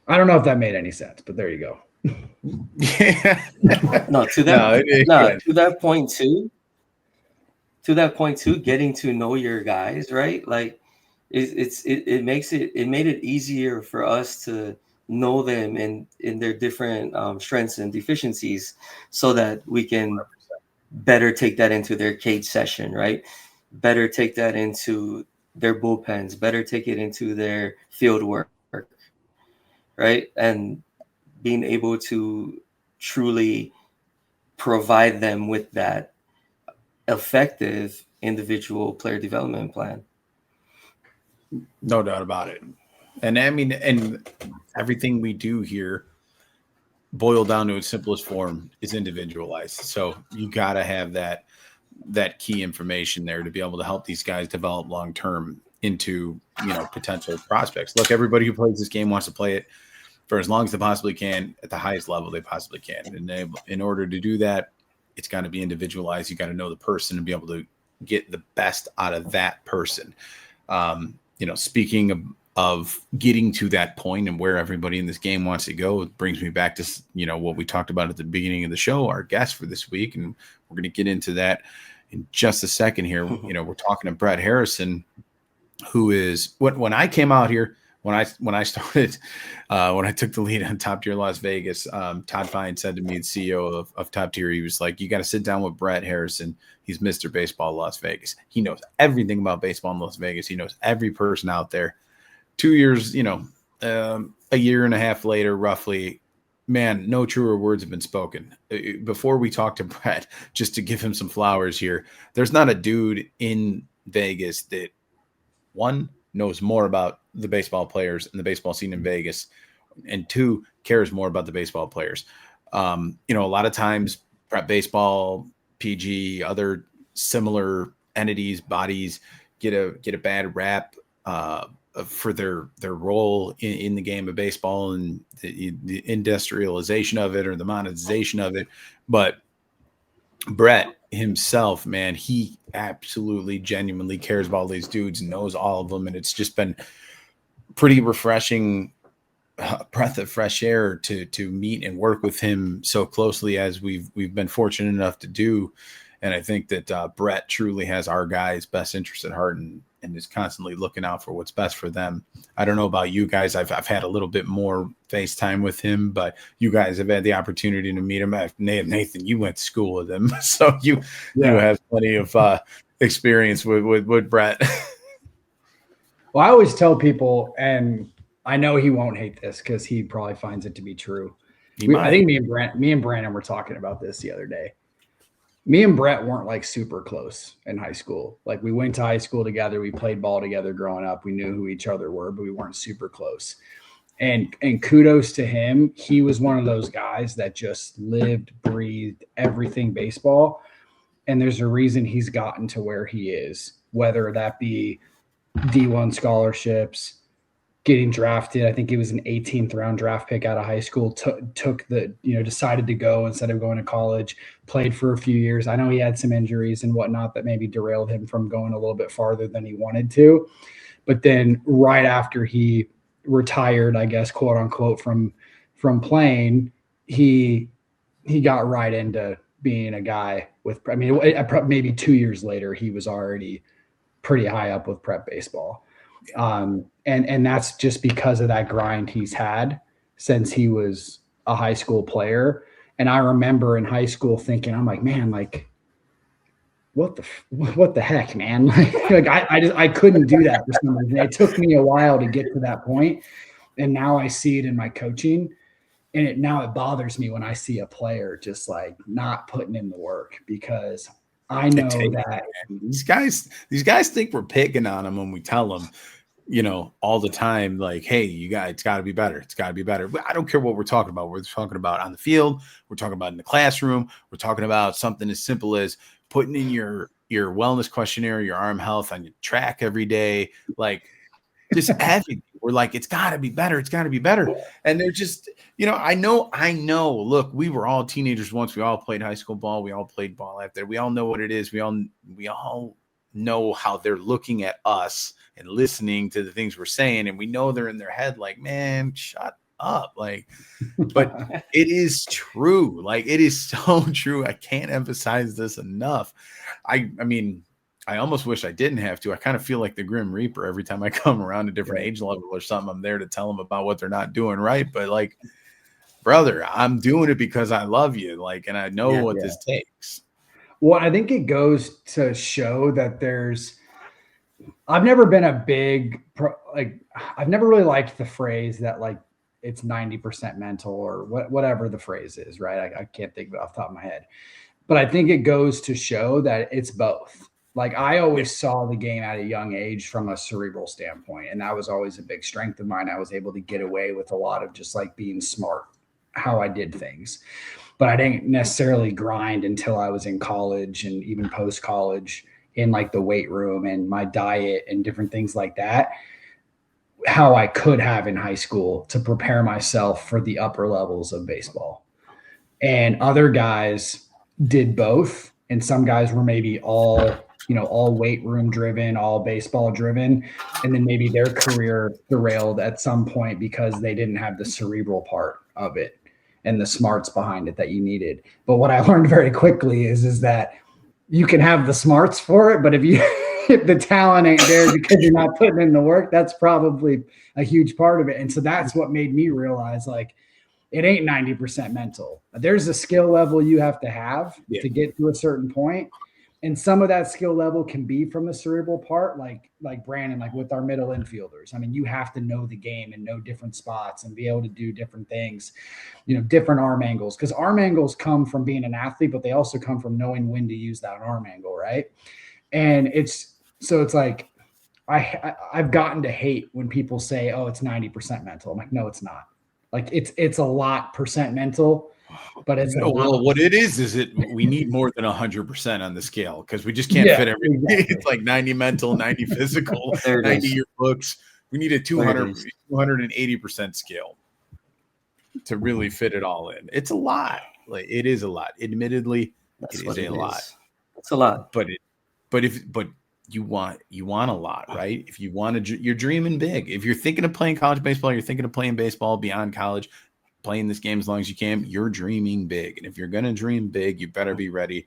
I don't know if that made any sense, but there you go. Yeah. To that point too, getting to know your guys, right? Like it made it easier for us to know them in their different strengths and deficiencies, so that we can better take that into their cage session, right? Better take that into their bullpens, better take it into their field work, right? And being able to truly provide them with that effective individual player development plan. No doubt about it. And I mean, and everything we do here, boiled down to its simplest form, is individualized. So you got to have that key information there to be able to help these guys develop long term into potential prospects. Look, everybody who plays this game wants to play it for as long as they possibly can at the highest level they possibly can. And in order to do that, it's got to be individualized. You got to know the person and be able to get the best out of that person. Speaking of getting to that point and where everybody in this game wants to go, it brings me back to, what we talked about at the beginning of the show, our guest for this week. And we're going to get into that in just a second here. We're talking to Brett Harrison, who is when I came out here, when I started, when I took the lead on Top Tier Las Vegas, Todd Fine said to me, the CEO of Top Tier, he was like, "You got to sit down with Brett Harrison. He's Mr. Baseball Las Vegas. He knows everything about baseball in Las Vegas. He knows every person out there." 2 years, a year and a half later, roughly, man, no truer words have been spoken. Before we talk to Brett, just to give him some flowers here, there's not a dude in Vegas that, one, knows more about the baseball players and the baseball scene in Vegas, and two, cares more about the baseball players. A lot of times Prep Baseball, PG, other similar entities, bodies get a bad rap for their role in the game of baseball and the industrialization of it or the monetization of it. But Brett himself, man, he absolutely genuinely cares about all these dudes and knows all of them. And it's just been pretty refreshing breath of fresh air to meet and work with him so closely as we've been fortunate enough to do. And I think that Brett truly has our guys' best interest at heart and is constantly looking out for what's best for them. I don't know about you guys. I've had a little bit more FaceTime with him, but you guys have had the opportunity to meet him. Nathan, you went to school with him, so you have plenty of experience with Brett. Well, I always tell people, and I know he won't hate this because he probably finds it to be true. I think me and Brandon were talking about this the other day. Me and Brett weren't like super close in high school. Like we went to high school together. We played ball together growing up. We knew who each other were, but we weren't super close. And kudos to him. He was one of those guys that just lived, breathed everything baseball. And there's a reason he's gotten to where he is, whether that be D1 scholarships, getting drafted. I think it was an 18th round draft pick out of high school, decided to go instead of going to college, played for a few years. I know he had some injuries and whatnot that maybe derailed him from going a little bit farther than he wanted to. But then right after he retired, I guess, quote unquote, from playing, he got right into being a guy with, maybe 2 years later, he was already pretty high up with prep baseball. And that's just because of that grind he's had since he was a high school player. And I remember in high school thinking, I'm like, man, like, what the heck, man? Like I couldn't do that for some reason. It took me a while to get to that point. And now I see it in my coaching. And now it bothers me when I see a player just like not putting in the work, because I know that these guys think we're picking on them when we tell them, all the time, like, hey, you guys, it's got to be better. It's got to be better. But I don't care what we're talking about. We're talking about on the field. We're talking about in the classroom. We're talking about something as simple as putting in your wellness questionnaire, your arm health on your track every day. Like, just having, we're like, it's got to be better. It's got to be better. And they're just, I know. Look, we were all teenagers once. We all played high school ball. We all played ball after. We all know what it is. We all know how they're looking at us and listening to the things we're saying. And we know they're in their head like, man, shut up. Like, but it is true. Like, it is so true. I can't emphasize this enough. I mean, I almost wish I didn't have to. I kind of feel like the Grim Reaper every time I come around a different age level or something. I'm there to tell them about what they're not doing right. But like, brother, I'm doing it because I love you. Like, and I know what this takes. Well, I think it goes to show that I've never been a big, I've never really liked the phrase that like it's 90% mental or whatever the phrase is, right? I can't think of it off the top of my head, but I think it goes to show that it's both. Like I always saw the game at a young age from a cerebral standpoint, and that was always a big strength of mine. I was able to get away with a lot of just like being smart, how I did things. But I didn't necessarily grind until I was in college and even post-college in like the weight room and my diet and different things like that, how I could have in high school to prepare myself for the upper levels of baseball. And other guys did both. And some guys were maybe all weight room driven, all baseball driven. And then maybe their career derailed at some point because they didn't have the cerebral part of it and the smarts behind it that you needed. But what I learned very quickly is that you can have the smarts for it, but if if the talent ain't there because you're not putting in the work, that's probably a huge part of it. And so that's what made me realize, like, it ain't 90% mental. There's a skill level you have to have to get to a certain point. And some of that skill level can be from the cerebral part, like Brandon, like with our middle infielders. I mean, you have to know the game and know different spots and be able to do different things, different arm angles. Because arm angles come from being an athlete, but they also come from knowing when to use that arm angle, right? And it's like I've gotten to hate when people say, "Oh, it's 90% mental." I'm like, no, it's not. Like it's a lot percent mental. But it's what it is we need more than 100% on the scale because we just can't fit everything. Exactly. It's like 90 mental, 90 physical, 90 year books. We need a 280% scale to really fit it all in. It's a lot. Like it is a lot. Admittedly, it is a lot. It's a lot. But you want a lot, right? If you want to, you're dreaming big. If you're thinking of playing college baseball, you're thinking of playing baseball beyond college. Playing this game as long as you can, you're dreaming big. And if you're going to dream big, you better be ready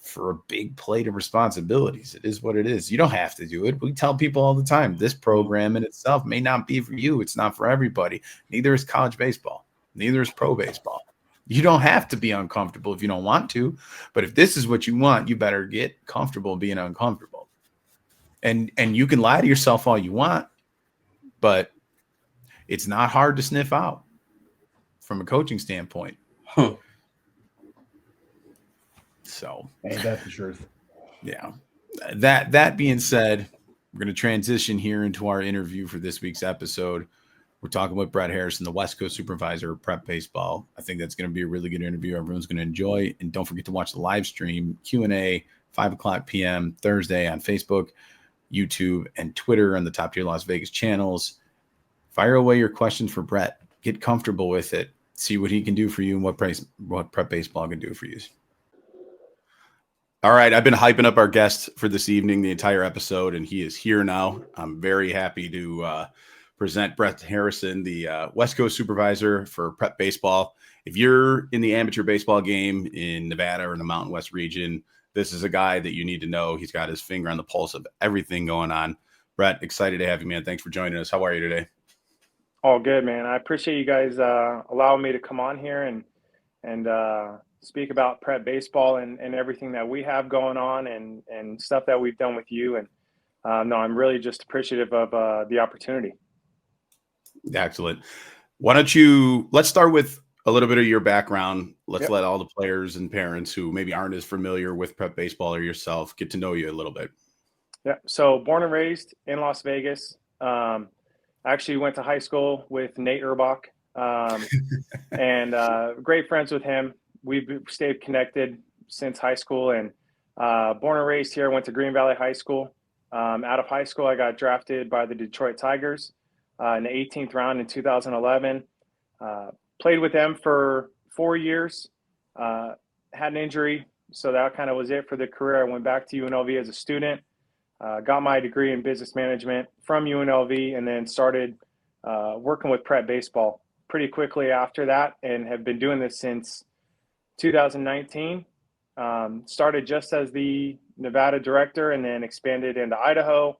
for a big plate of responsibilities. It is what it is. You don't have to do it. We tell people all the time, this program in itself may not be for you. It's not for everybody. Neither is college baseball. Neither is pro baseball. You don't have to be uncomfortable if you don't want to. But if this is what you want, you better get comfortable being uncomfortable. And you can lie to yourself all you want, but it's not hard to sniff out from a coaching standpoint. So hey, that's the truth. Yeah. That being said, we're going to transition here into our interview for this week's episode. We're talking with Brett Harrison, the West Coast Supervisor of Prep Baseball. I think that's going to be a really good interview. Everyone's going to enjoy. And don't forget to watch the live stream Q&A 5:00 p.m. Thursday on Facebook, YouTube, and Twitter on the Top Tier Las Vegas channels. Fire away your questions for Brett. Get comfortable with it. See what he can do for you and what Prep Baseball can do for you. All right, I've been hyping up our guest for this evening, the entire episode, and he is here now. I'm very happy to present Brett Harrison, the West Coast Supervisor for Prep Baseball. If you're in the amateur baseball game in Nevada or in the Mountain West region, this is a guy that you need to know. He's got his finger on the pulse of everything going on. Brett, excited to have you, man. Thanks for joining us. How are you today? All good, man. I appreciate you guys allowing me to come on here and speak about Prep Baseball and everything that we have going on and stuff that we've done with you. And no, I'm really just appreciative of the opportunity. Excellent. Why don't let's start with a little bit of your background. Let's let all the players and parents who maybe aren't as familiar with Prep Baseball or yourself get to know you a little bit. Yeah. So born and raised in Las Vegas. Actually went to high school with Nate Erbach, and great friends with him. We've stayed connected since high school, and born and raised here. Went to Green Valley High School. Out of high school, I got drafted by the Detroit Tigers in the 18th round in 2011. Played with them for 4 years. Had an injury, so that kind of was it for the career. I went back to UNLV as a student. Got my degree in business management from UNLV and then started working with Prep Baseball pretty quickly after that and have been doing this since 2019. Started just as the Nevada director and then expanded into Idaho.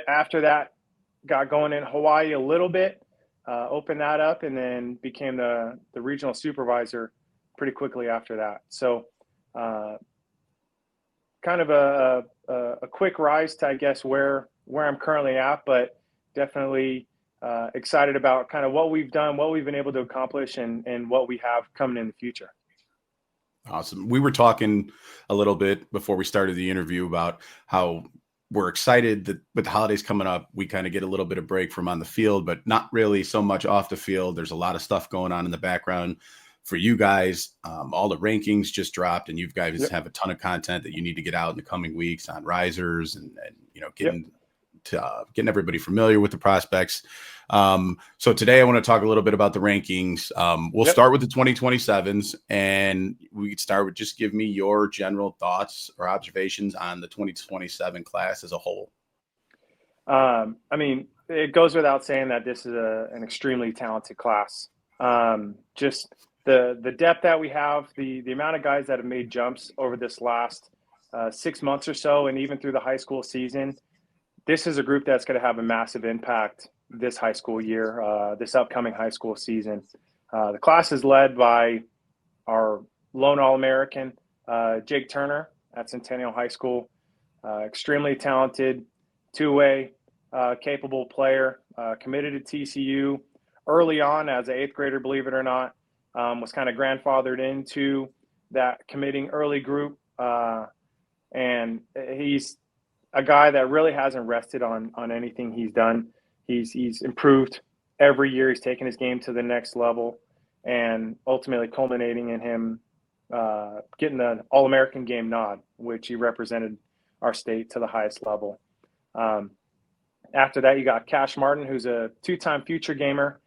After that, got going in Hawaii a little bit, opened that up, and then became the regional supervisor pretty quickly after that. So kind of a quick rise to, I guess, where I'm currently at, but definitely excited about kind of what we've done, what we've been able to accomplish, and what we have coming in the future. Awesome. We were talking a little bit before we started the interview about how we're excited that with the holidays coming up, we kind of get a little bit of break from on the field, but not really so much off the field. There's a lot of stuff going on in the background for you guys. All the rankings just dropped, and you guys have a ton of content that you need to get out in the coming weeks on risers and getting everybody familiar with the prospects. So today I want to talk a little bit about the rankings. We'll start with the 2027s, and we could start with just give me your general thoughts or observations on the 2027 class as a whole. I mean, it goes without saying that this is an extremely talented class. Just the depth that we have, the amount of guys that have made jumps over this last 6 months or so, and even through the high school season, this is a group that's going to have a massive impact this high school year, this upcoming high school season. The class is led by our lone All-American, Jake Turner at Centennial High School. Extremely talented, two-way, capable player, committed to TCU early on as an 8th grader, believe it or not, was kind of grandfathered into that committing early group. And he's a guy that really hasn't rested on anything he's done. He's improved every year. He's taken his game to the next level, and ultimately culminating in him getting the All-American game nod, which he represented our state to the highest level. After that, you got Cash Martin, who's a 2-time future gamer,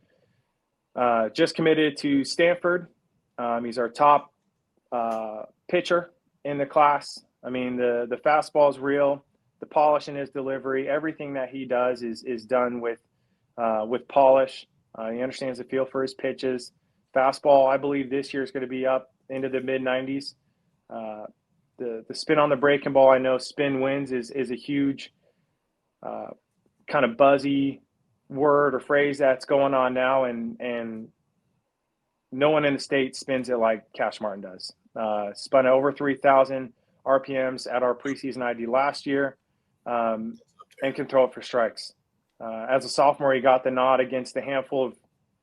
just committed to Stanford. He's our top pitcher in the class. I mean, the fastball is real. The polish in his delivery, everything that he does is done with polish. He understands the feel for his pitches. Fastball, I believe this year is going to be up into the mid-90s. The spin on the breaking ball, I know spin wins is a huge kind of buzzy word or phrase that's going on now, and no one in the state spins it like Cash Martin does. Spun over 3,000 RPMs at our preseason ID last year, and can throw it for strikes. As a sophomore, he got the nod against a handful of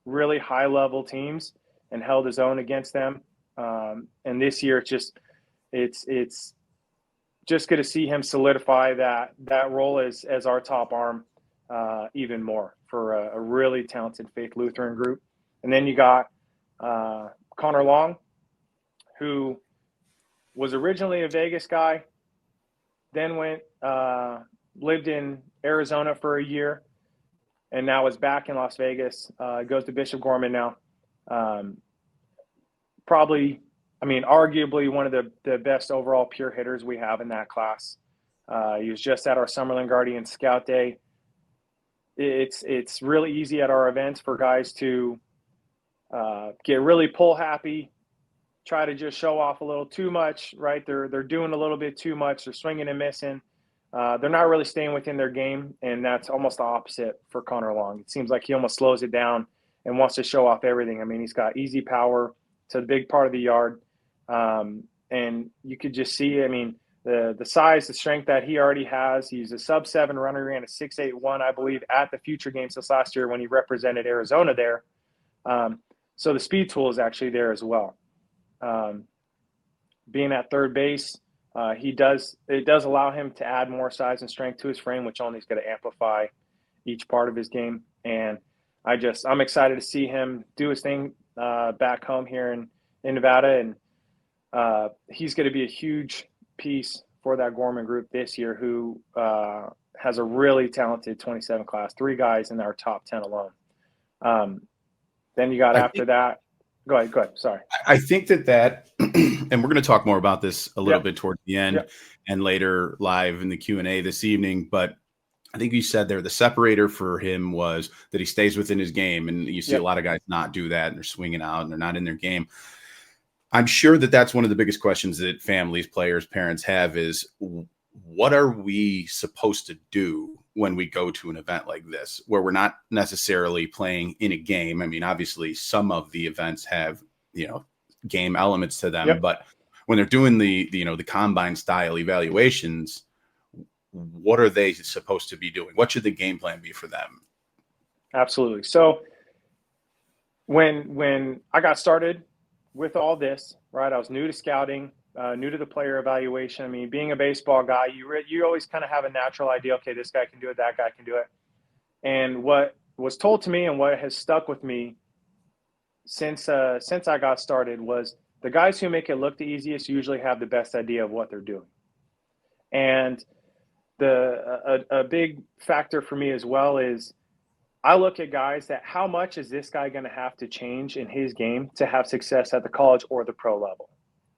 really high-level teams and held his own against them. And this year, it's just good to see him solidify that role as our top arm even more for a really talented Faith Lutheran group. And then you got Connor Long, who was originally a Vegas guy, then lived in Arizona for a year, and now is back in Las Vegas. Goes to Bishop Gorman now. Arguably one of the best overall pure hitters we have in that class. He was just at our Summerlin Guardian Scout Day. It's really easy at our events for guys to get really pull happy, try to just show off a little too much, right? They're doing a little bit too much. They're swinging and missing. They're not really staying within their game, and that's almost the opposite for Connor Long. It seems like he almost slows it down and wants to show off everything. I mean, he's got easy power to the big part of the yard, and you could just see, I mean, the size, the strength that he already has. He's a sub-7 runner. He ran a 6.81, I believe, at the Future Games this last year when he represented Arizona there. So the speed tool is actually there as well. Being at third base, it does allow him to add more size and strength to his frame, which only is going to amplify each part of his game. And I'm excited to see him do his thing back home here in Nevada. And he's going to be a huge piece for that Gorman group this year, who has a really talented 27 class, 3 guys in our top 10 alone. Then you got that. Go ahead. Sorry. I think that, and we're going to talk more about this a little bit towards the end and later live in the Q&A this evening. But I think you said there the separator for him was that he stays within his game. And you see a lot of guys not do that, and they're swinging out and they're not in their game. I'm sure that that's one of the biggest questions that families, players, parents have is, what are we supposed to do when we go to an event like this, where we're not necessarily playing in a game? I mean, obviously some of the events have, game elements to them, but when they're doing the combine style evaluations, what are they supposed to be doing? What should the game plan be for them? Absolutely. So when I got started with all this, right, I was new to scouting, new to the player evaluation. I mean, being a baseball guy, you always kind of have a natural idea, okay, this guy can do it, that guy can do it. And what was told to me and what has stuck with me since I got started was the guys who make it look the easiest usually have the best idea of what they're doing. And a big factor for me as well is I look at guys that how much is this guy going to have to change in his game to have success at the college or the pro level?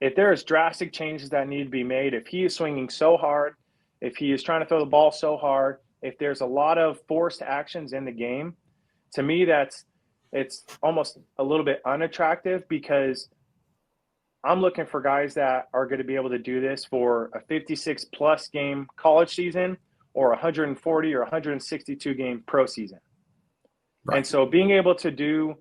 If there is drastic changes that need to be made, if he is swinging so hard, if he is trying to throw the ball so hard, if there's a lot of forced actions in the game, to me it's almost a little bit unattractive, because I'm looking for guys that are going to be able to do this for a 56 plus game college season or 140 or 162 game pro season. Right. And so being able to do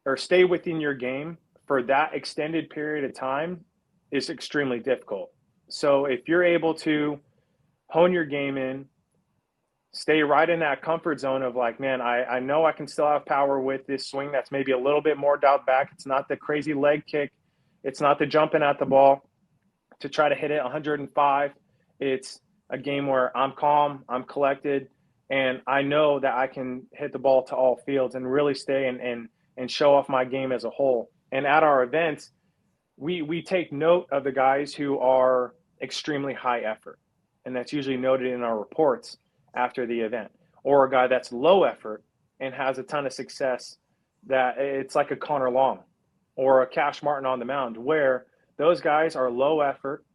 or stay within your game for that extended period of time is extremely difficult. So if you're able to hone your game in, stay right in that comfort zone of like, man, I know I can still have power with this swing that's maybe a little bit more dialed back. It's not the crazy leg kick. It's not the jumping at the ball to try to hit it 105. It's a game where I'm calm, I'm collected, and I know that I can hit the ball to all fields and really stay and show off my game as a whole. And at our events, we take note of the guys who are extremely high effort, and that's usually noted in our reports after the event, or a guy that's low effort and has a ton of success, that it's like a Connor Long or a Cash Martin on the mound, where those guys are low effort.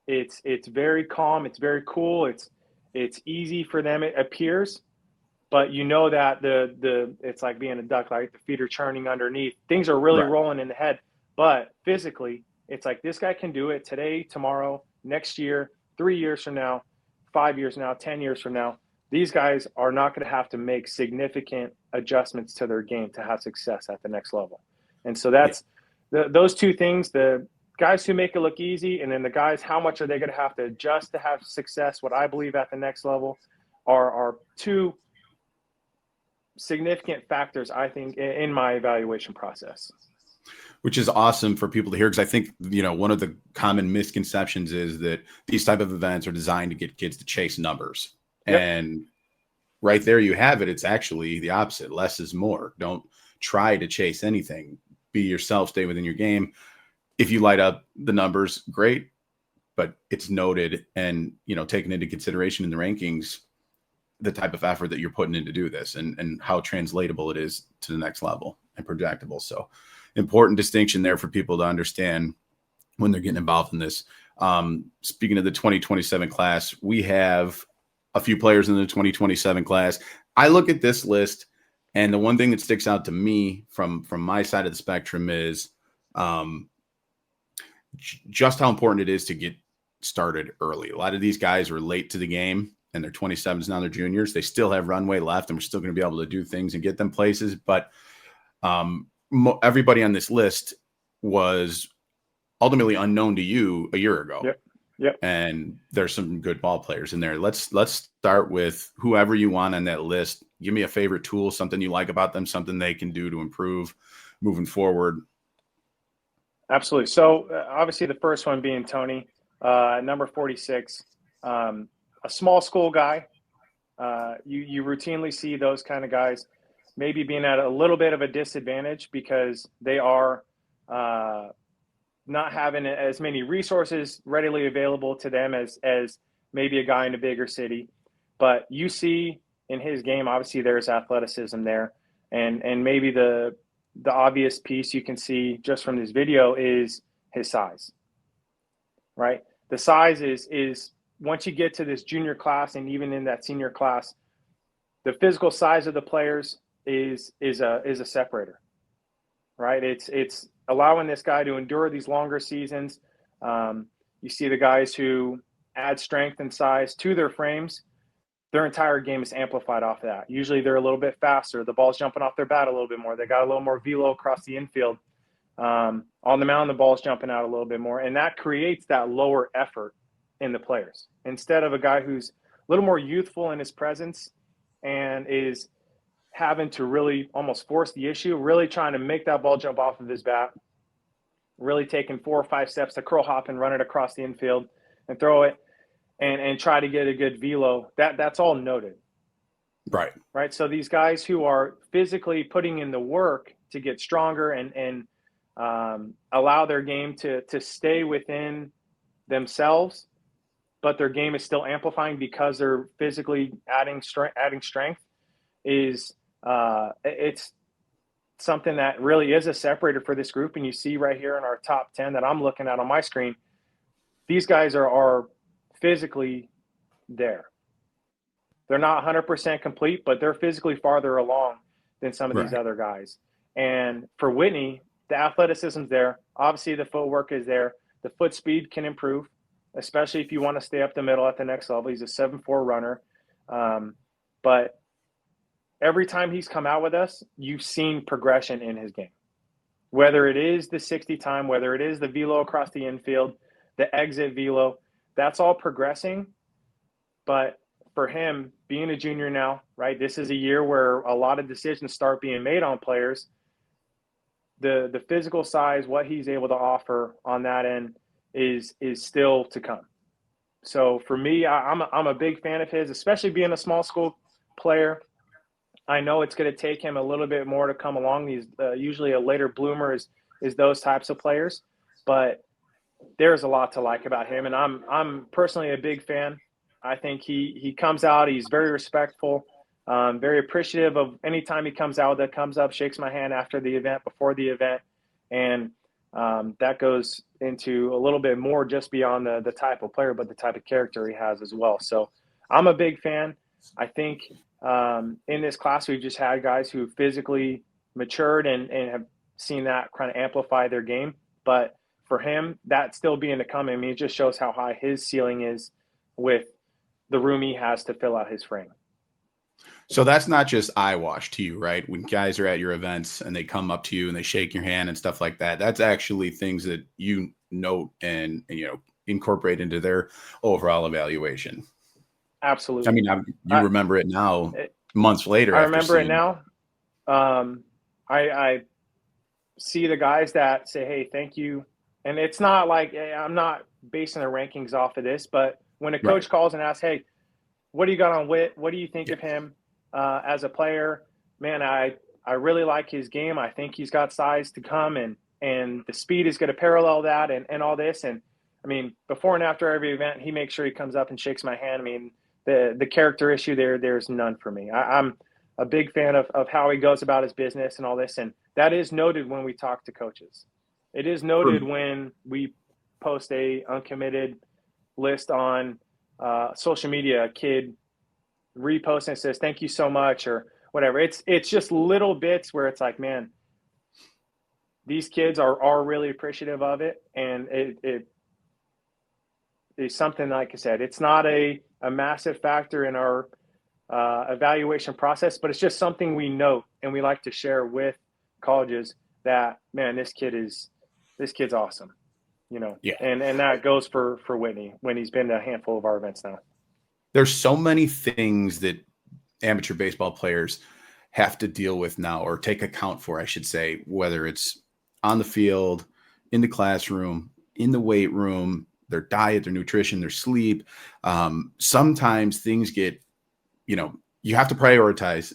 It's very calm. It's very cool. It's easy for them, it appears, but you know that it's like being a duck, like the feet are churning underneath. Things are really rolling in the head, but physically it's like this guy can do it today, tomorrow, next year, 3 years from now, 5 years from now, 10 years from now. These guys are not going to have to make significant adjustments to their game to have success at the next level. And so that's those two things, the guys who make it look easy, and then the guys, how much are they going to have to adjust to have success, what I believe at the next level, are two significant factors, I think, in my evaluation process. Which is awesome for people to hear, because I think, one of the common misconceptions is that these type of events are designed to get kids to chase numbers. Yep. And right there you have it. It's actually the opposite. Less is more. Don't try to chase anything. Be yourself, stay within your game. If you light up the numbers, great, but it's noted and, taken into consideration in the rankings, the type of effort that you're putting in to do this and how translatable it is to the next level and projectable. So important distinction there for people to understand when they're getting involved in this. Speaking of the 2027 class, we have a few players in the 2027 class. I look at this list, and the one thing that sticks out to me from my side of the spectrum is just how important it is to get started early. A lot of these guys are late to the game, and they're 27s now, they're juniors. They still have runway left, and we're still going to be able to do things and get them places. But everybody on this list was ultimately unknown to you a year ago. Yep. And there's some good ball players in there. Let's start with whoever you want on that list. Give me a favorite tool, something you like about them, something they can do to improve moving forward. Absolutely. So obviously the first one being Tony, number 46, a small school guy. You routinely see those kind of guys maybe being at a little bit of a disadvantage because they are not having as many resources readily available to them as maybe a guy in a bigger city. But you see in his game, obviously there's athleticism there. And maybe the obvious piece you can see just from this video is his size, right? The size is once you get to this junior class and even in that senior class, the physical size of the players is a separator, right? It's allowing this guy to endure these longer seasons. You see the guys who add strength and size to their frames, their entire game is amplified off that. Usually they're a little bit faster. The ball's jumping off their bat a little bit more. They got a little more velo across the infield. On the mound, the ball's jumping out a little bit more. And that creates that lower effort in the players. Instead of a guy who's a little more youthful in his presence and is having to really almost force the issue, really trying to make that ball jump off of his bat, really taking 4 or 5 steps to curl hop and run it across the infield and throw it and try to get a good velo. That's all noted. Right. So these guys who are physically putting in the work to get stronger and allow their game to stay within themselves, but their game is still amplifying because they're physically adding strength is it's something that really is a separator for this group. And you see right here in our top 10 that I'm looking at on my screen, these guys are physically there. They're not 100% complete, but they're physically farther along than some of these other guys. And for Whitney, the athleticism's there. Obviously, the footwork is there. The foot speed can improve, especially if you want to stay up the middle at the next level. He's a 7'4" runner. But every time he's come out with us, you've seen progression in his game. Whether it is the 60 time, whether it is the velo across the infield, the exit velo, that's all progressing. But for him, being a junior now, right, this is a year where a lot of decisions start being made on players. The physical size, what he's able to offer on that end is still to come. So for me, I'm a big fan of his, especially being a small school player. I know it's going to take him a little bit more to come along. He's usually a later bloomer is those types of players, but there's a lot to like about him, and I'm personally a big fan. I think he comes out, he's very respectful, very appreciative of any time he comes out that comes up, shakes my hand after the event, before the event, and that goes into a little bit more just beyond the type of player, but the type of character he has as well. So I'm a big fan. I think in this class, we've just had guys who physically matured and have seen that kind of amplify their game. But for him, that still being to come, I mean, it just shows how high his ceiling is with the room he has to fill out his frame. So that's not just eyewash to you, right? When guys are at your events and they come up to you and they shake your hand and stuff like that, that's actually things that you note and incorporate into their overall evaluation. Absolutely. I mean, you remember it now, months later. I remember it now. I see the guys that say, "Hey, thank you," and it's not like I'm not basing the rankings off of this, but when a coach calls and asks, "Hey, what do you got on Witt? What do you think of him as a player?" Man, I really like his game. I think he's got size to come, and the speed is going to parallel that, and all this. And I mean, before and after every event, he makes sure he comes up and shakes my hand. I mean, the character issue there's none for me. I'm a big fan of how he goes about his business and all this, and that is noted when we talk to coaches. It is noted when we post a uncommitted list on social media, a kid reposts and says, "Thank you so much," or whatever. It's just little bits where it's like, man, these kids are really appreciative of it. And it is something, like I said, it's not a massive factor in our evaluation process, but it's just something we note and we like to share with colleges that, man, this kid's awesome, Yeah. And that goes for Whitney when he's been to a handful of our events now. There's so many things that amateur baseball players have to deal with now, or take account for, I should say, whether it's on the field, in the classroom, in the weight room, their diet, their nutrition, their sleep. Sometimes things get, you have to prioritize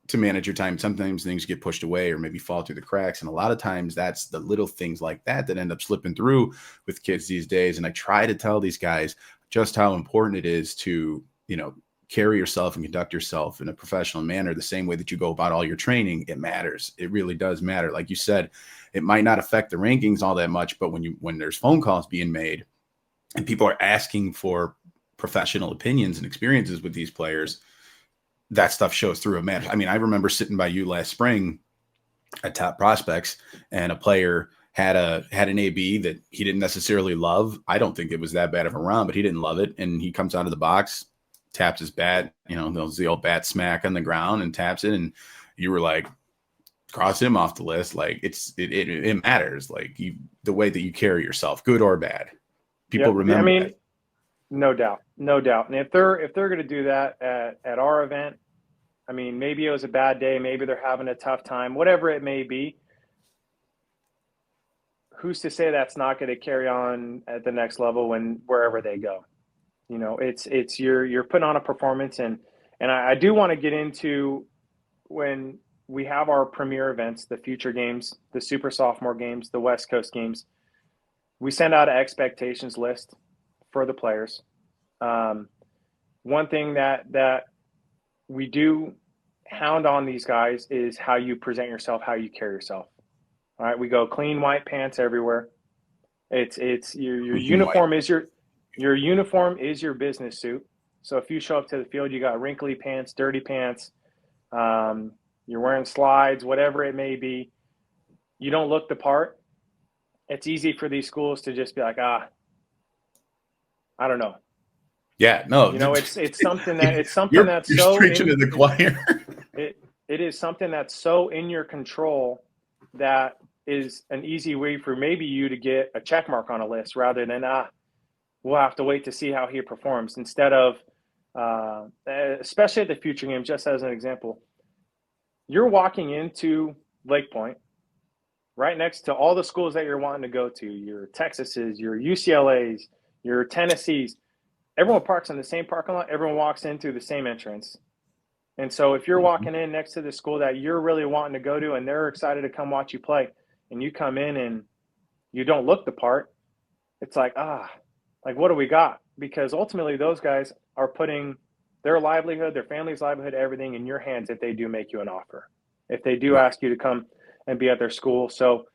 to manage your time. Sometimes things get pushed away or maybe fall through the cracks. And a lot of times that's the little things like that end up slipping through with kids these days. And I try to tell these guys just how important it is to, carry yourself and conduct yourself in a professional manner, the same way that you go about all your training. It matters. It really does matter. Like you said, it might not affect the rankings all that much, but when there's phone calls being made and people are asking for professional opinions and experiences with these players, that stuff shows through. It matters. I mean, I remember sitting by you last spring at Top Prospects, and a player had an AB that he didn't necessarily love. I don't think it was that bad of a round, but he didn't love it. And he comes out of the box, taps his bat, the old bat smack on the ground, and taps it. And you were like, cross him off the list. Like it matters. Like the way that you carry yourself, good or bad. People remember. I mean, that. No doubt. And if they're going to do that at our event, I mean, maybe it was a bad day, maybe they're having a tough time, whatever it may be. Who's to say that's not going to carry on at the next level wherever they go? It's you're putting on a performance, and I do want to get into when we have our premier events, the future games, the super sophomore games, the West Coast games. We send out an expectations list for the players. One thing that we do hound on these guys is how you present yourself, how you carry yourself. All right, we go clean white pants everywhere. It's your uniform is your uniform is your business suit. So if you show up to the field, you got wrinkly pants, dirty pants, you're wearing slides, whatever it may be, you don't look the part, it's easy for these schools to just be like, I don't know. Yeah, no, You know, it's something you're that's so preaching to the choir. it is something that's so in your control that is an easy way for maybe you to get a check mark on a list rather than we'll have to wait to see how he performs instead of especially at the future game. Just as an example, you're walking into Lake Point right next to all the schools that you're wanting to go to, your Texases, your UCLAs, your Tennessees. Everyone parks in the same parking lot. Everyone walks in through the same entrance. And so if you're walking in next to the school that you're really wanting to go to and they're excited to come watch you play, and you come in and you don't look the part, it's like, what do we got? Because ultimately those guys are putting their livelihood, their family's livelihood, everything in your hands if they do make you an offer, if they do ask you to come and be at their school. So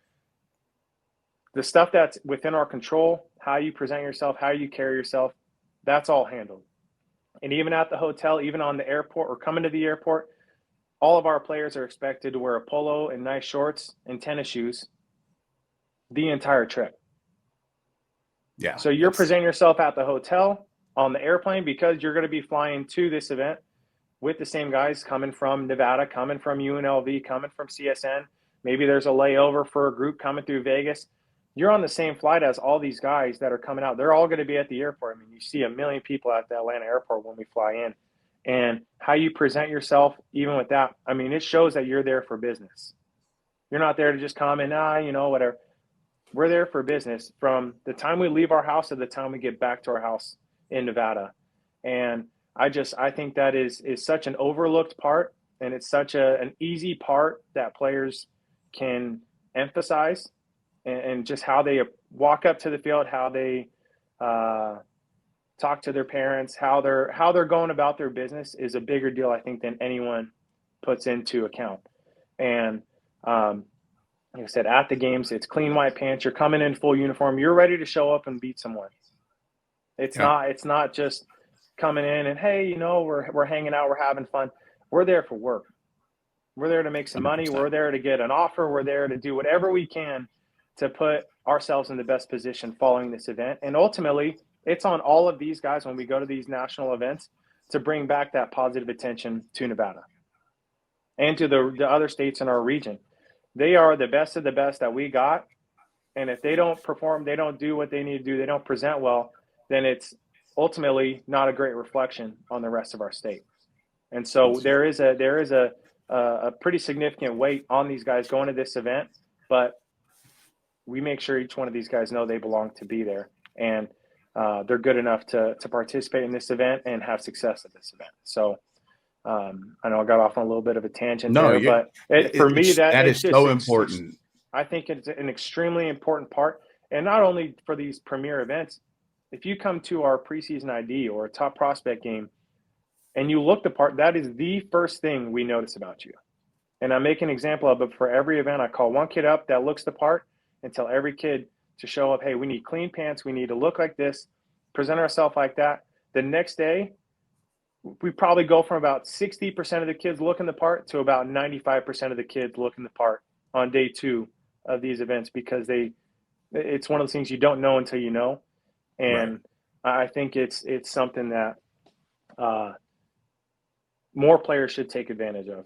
the stuff that's within our control, how you present yourself, how you carry yourself, that's all handled. And even at the hotel, even on the airport or coming to the airport, all of our players are expected to wear a polo and nice shorts and tennis shoes the entire trip. Yeah. So you're presenting yourself at the hotel, on the airplane, because you're going to be flying to this event with the same guys coming from Nevada, coming from UNLV, coming from CSN. Maybe there's a layover for a group coming through Vegas. You're on the same flight as all these guys that are coming out. They're all going to be at the airport. I mean, you see a million people at the Atlanta airport when we fly in. And how you present yourself, even with that, I mean, it shows that you're there for business. You're not there to just come and, whatever. We're there for business from the time we leave our house to the time we get back to our house in Nevada. And I think that is such an overlooked part, and it's such an easy part that players can emphasize. And just how they walk up to the field, how they talk to their parents, how they're going about their business is a bigger deal, I think, than anyone puts into account. And like I said, at the games, it's clean white pants. You're coming in full uniform. You're ready to show up and beat someone. It's not just coming in and, hey, we're hanging out, we're having fun. We're there for work. We're there to make some money. 100%. We're there to get an offer. We're there to do whatever we can to put ourselves in the best position following this event. And ultimately, it's on all of these guys when we go to these national events to bring back that positive attention to Nevada and to the other states in our region. They are the best of the best that we got. And if they don't perform, they don't do what they need to do, they don't present well, then it's ultimately not a great reflection on the rest of our state. And so there is a pretty significant weight on these guys going to this event, but we make sure each one of these guys know they belong to be there, and they're good enough to participate in this event and have success at this event. So I know I got off on a little bit of a tangent but for me, that is so important. I think it's an extremely important part, and not only for these premier events. If you come to our preseason ID or a top prospect game and you look the part, that is the first thing we notice about you. And I make an example of it for every event. I call one kid up that looks the part and tell every kid to show up, hey, we need clean pants. We need to look like this, present ourselves like that. The next day, we probably go from about 60% of the kids looking the part to about 95% of the kids looking the part on day 2 of these events, because it's one of those things you don't know until you know. And I think it's something that more players should take advantage of.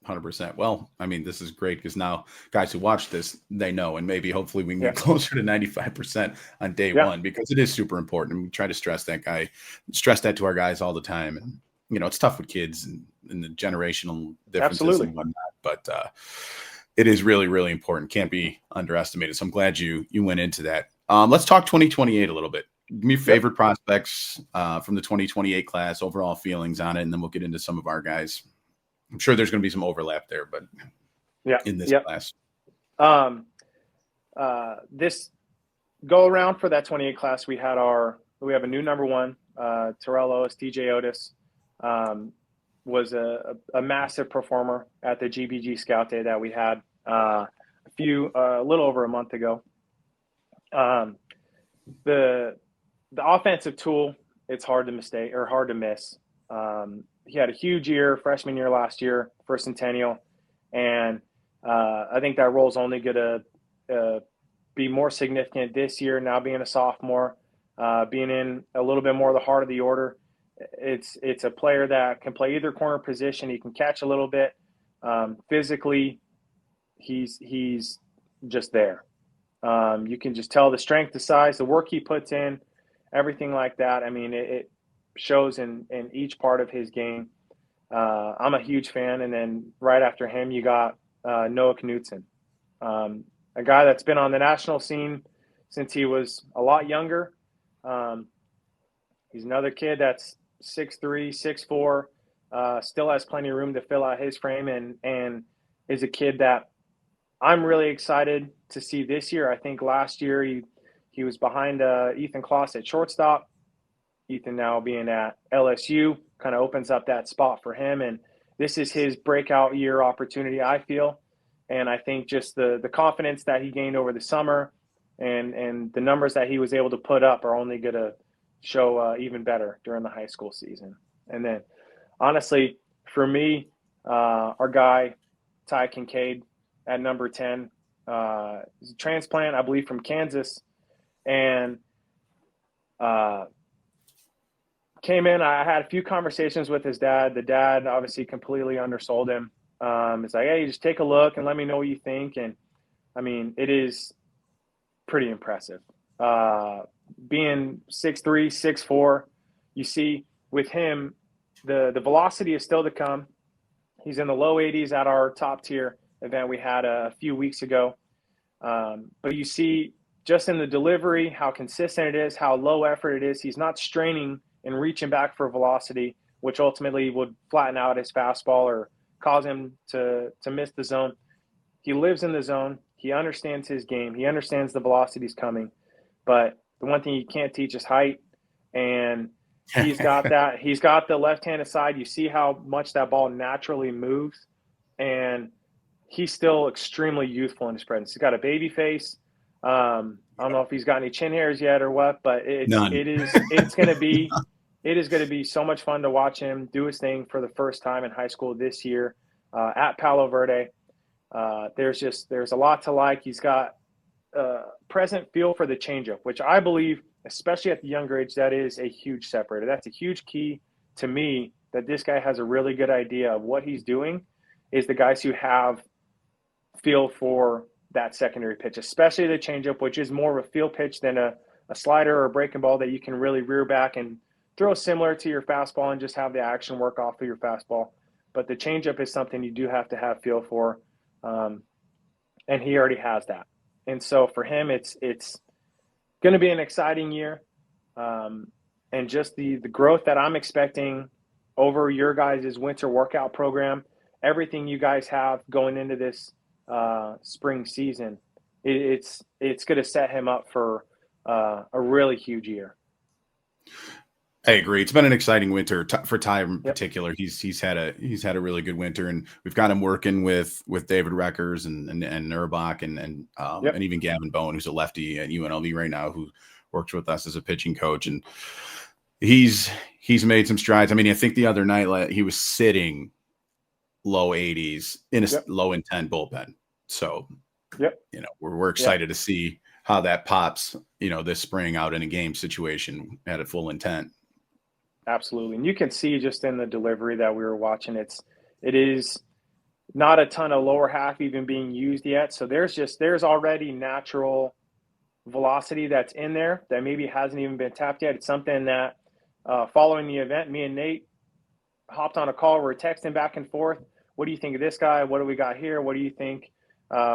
100%. Well, I mean, this is great because now guys who watch this, they know, and maybe hopefully we can get closer to 95% on day 1, because it is super important. And we try to stress that to our guys all the time. And, it's tough with kids and the generational differences and whatnot, but it is really, really important. Can't be underestimated. So I'm glad you went into that. Let's talk 2028 a little bit. Give me favorite prospects from the 2028 class, overall feelings on it, and then we'll get into some of our guys. I'm sure there's going to be some overlap there, but in this class. This go around for that 28 class, we have a new number 1, Terrell Otis, DJ Otis, was a massive performer at the GBG Scout Day that we had a little over a month ago. The offensive tool, it's hard to mistake or hard to miss. He had a huge year, freshman year last year, first centennial, and I think that role is only going to be more significant this year. Now being a sophomore, being in a little bit more of the heart of the order. It's a player that can play either corner position. He can catch a little bit. Physically, he's just there. You can just tell the strength, the size, the work he puts in, everything like that. I mean, it shows in each part of his game. I'm a huge fan. And then right after him, you got Noah Knutson, a guy that's been on the national scene since he was a lot younger. He's another kid that's 6'3", 6'4", still has plenty of room to fill out his frame, and is a kid that I'm really excited to see this year. I think last year he was behind Ethan Kloss at shortstop. Ethan now being at LSU kind of opens up that spot for him, and this is his breakout year opportunity, I feel. And I think just the confidence that he gained over the summer and the numbers that he was able to put up are only going to show even better during the high school season. And then, honestly, for me, our guy, Ty Kincaid, at number 10, he's a transplant, I believe, from Kansas, and came in. I had a few conversations with his dad. The dad obviously completely undersold him. It's like, hey, just take a look and let me know what you think. And, I mean, it is pretty impressive. Being 6'3", 6'4", you see with him, the velocity is still to come. He's in the low 80s at our top tier event we had a few weeks ago. But you see just in the delivery, how consistent it is, how low effort it is. He's not straining and reaching back for velocity, which ultimately would flatten out his fastball or cause him to miss the zone. He lives in the zone. He understands his game. He understands the velocity's coming. But the one thing you can't teach is height. And he's got that. He's got the left-handed side. You see how much that ball naturally moves. And he's still extremely youthful in his presence. He's got a baby face. I don't know if he's got any chin hairs yet or what, but it's going to be so much fun to watch him do his thing for the first time in high school this year at Palo Verde. There's a lot to like. He's got present feel for the changeup, which I believe, especially at the younger age, that is a huge separator. That's a huge key to me, that this guy has a really good idea of what he's doing, is the guys who have feel for that secondary pitch, especially the changeup, which is more of a field pitch than a slider or a breaking ball that you can really rear back and throw similar to your fastball and just have the action work off of your fastball. But the changeup is something you do have to have feel for, and he already has that. And so for him, it's going to be an exciting year, and just the growth that I'm expecting over your guys' winter workout program, everything you guys have going into this spring season, it's going to set him up for a really huge year. I agree. It's been an exciting winter for Ty in particular. He's had a really good winter, and we've got him working with David Reckers and Erbach and even Gavin Bowen, who's a lefty at UNLV right now, who works with us as a pitching coach, and he's made some strides. I mean, I think the other night he was sitting low 80s in a low intent bullpen. So, we're excited to see how that pops, this spring out in a game situation at a full intent. Absolutely. And you can see just in the delivery that we were watching, it is not a ton of lower half even being used yet. So there's already natural velocity that's in there that maybe hasn't even been tapped yet. It's something that following the event, me and Nate hopped on a call. We're texting back and forth. What do you think of this guy? What do we got here? What do you think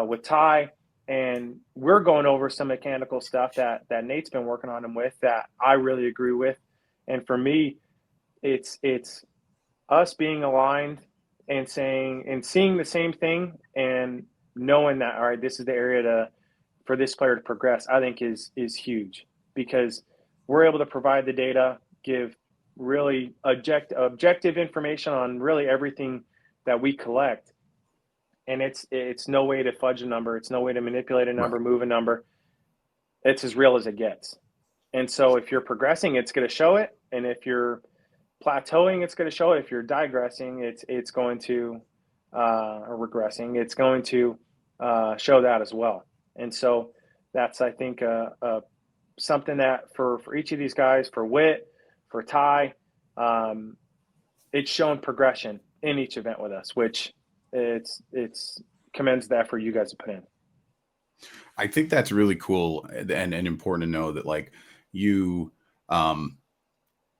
with Ty? And we're going over some mechanical stuff that Nate's been working on him with that I really agree with. And for me, it's us being aligned and seeing the same thing and knowing that, all right, this is the area for this player to progress, I think is huge, because we're able to provide the data, give really objective information on really everything that we collect. And it's no way to fudge a number. It's no way to manipulate a number, move a number. It's as real as it gets. And so if you're progressing, it's going to show it. And if you're plateauing, it's going to show it. If you're digressing, it's going to, or regressing, it's going to show that as well. And so that's, I think, something that for each of these guys, for Whit, for Ty, it's shown progression in each event with us, which it's commends the effort you guys have put in. I think that's really cool and important to know that, like, you,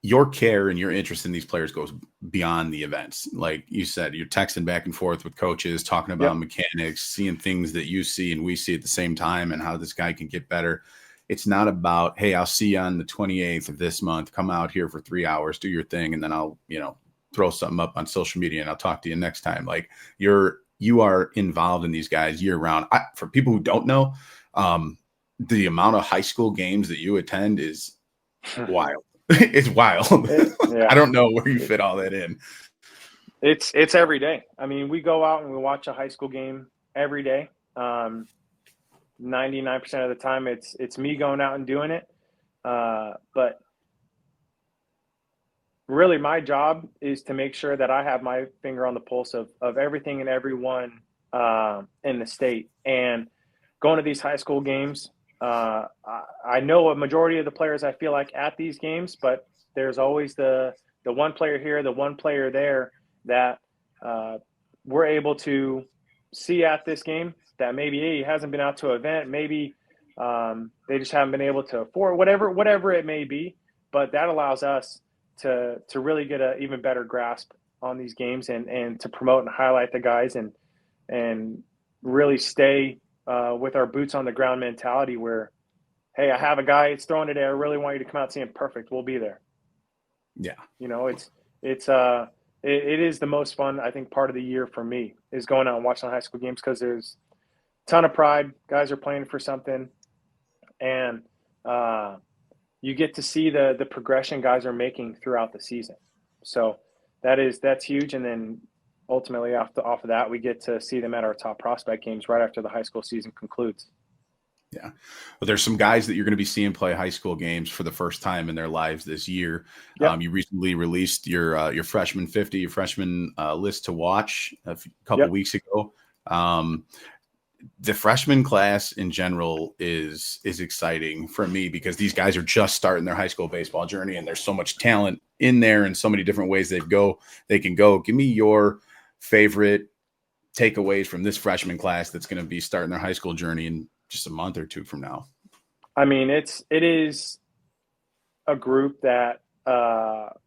your care and your interest in these players goes beyond the events. Like you said, you're texting back and forth with coaches, talking about mechanics, seeing things that you see and we see at the same time, and how this guy can get better. It's not about, hey, I'll see you on the 28th of this month. Come out here for 3 hours, do your thing, and then I'll, throw something up on social media and I'll talk to you next time. Like, you are involved in these guys year round. For people who don't know, the amount of high school games that you attend is wild. It's wild. I don't know where you fit all that in. It's every day. I mean, we go out and we watch a high school game every day. 99% of the time it's me going out and doing it. But really my job is to make sure that I have my finger on the pulse of everything and everyone in the state. And going to these high school games, I know a majority of the players I feel like at these games, but there's always the one player here, the one player there that we're able to see at this game that maybe he hasn't been out to an event, maybe they just haven't been able to afford whatever it may be. But that allows us to really get an even better grasp on these games and to promote and highlight the guys and really stay with our boots on the ground mentality where, hey, I have a guy it's throwing today. I really want you to come out and see him. Perfect. We'll be there. Yeah. It is the most fun, I think, part of the year for me is going out and watching high school games because there's a ton of pride. Guys are playing for something. And you get to see the progression guys are making throughout the season. So that's huge. And then ultimately off of that, we get to see them at our top prospect games right after the high school season concludes. Yeah. Well, there's some guys that you're going to be seeing play high school games for the first time in their lives this year. Yep. You recently released your freshman 50, your freshman list to watch a couple weeks ago. The freshman class in general is exciting for me because these guys are just starting their high school baseball journey, and there's so much talent in there and so many different ways they can go. Give me your favorite takeaways from this freshman class that's going to be starting their high school journey in just a month or two from now. I mean, it is a group that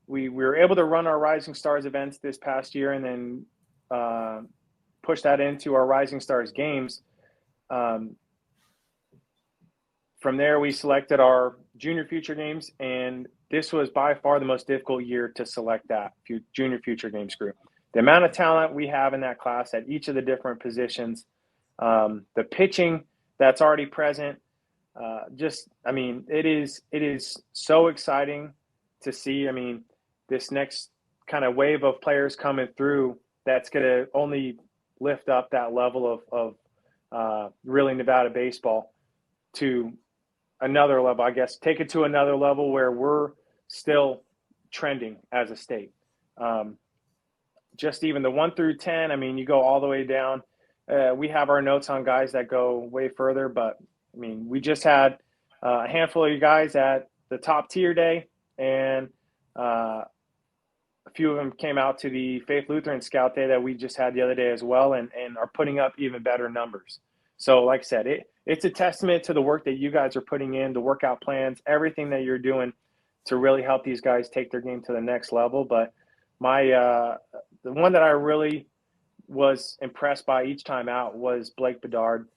we were able to run our Rising Stars events this past year and then push that into our Rising Stars games. From there, we selected our junior future games, and this was by far the most difficult year to select that junior future games group. The amount of talent we have in that class at each of the different positions, the pitching that's already present. It is so exciting to see. I mean, this next kind of wave of players coming through that's going to only lift up that level of really Nevada baseball to another level, I guess, take it to another level where we're still trending as a state. Just even the 1 through 10, I mean, you go all the way down. We have our notes on guys that go way further, but I mean, we just had a handful of you guys at the top tier day, and a few of them came out to the Faith Lutheran Scout Day that we just had the other day as well, and are putting up even better numbers. So like I said, it's a testament to the work that you guys are putting in, the workout plans, everything that you're doing to really help these guys take their game to the next level. But the one that I really was impressed by each time out was Blake Bedard.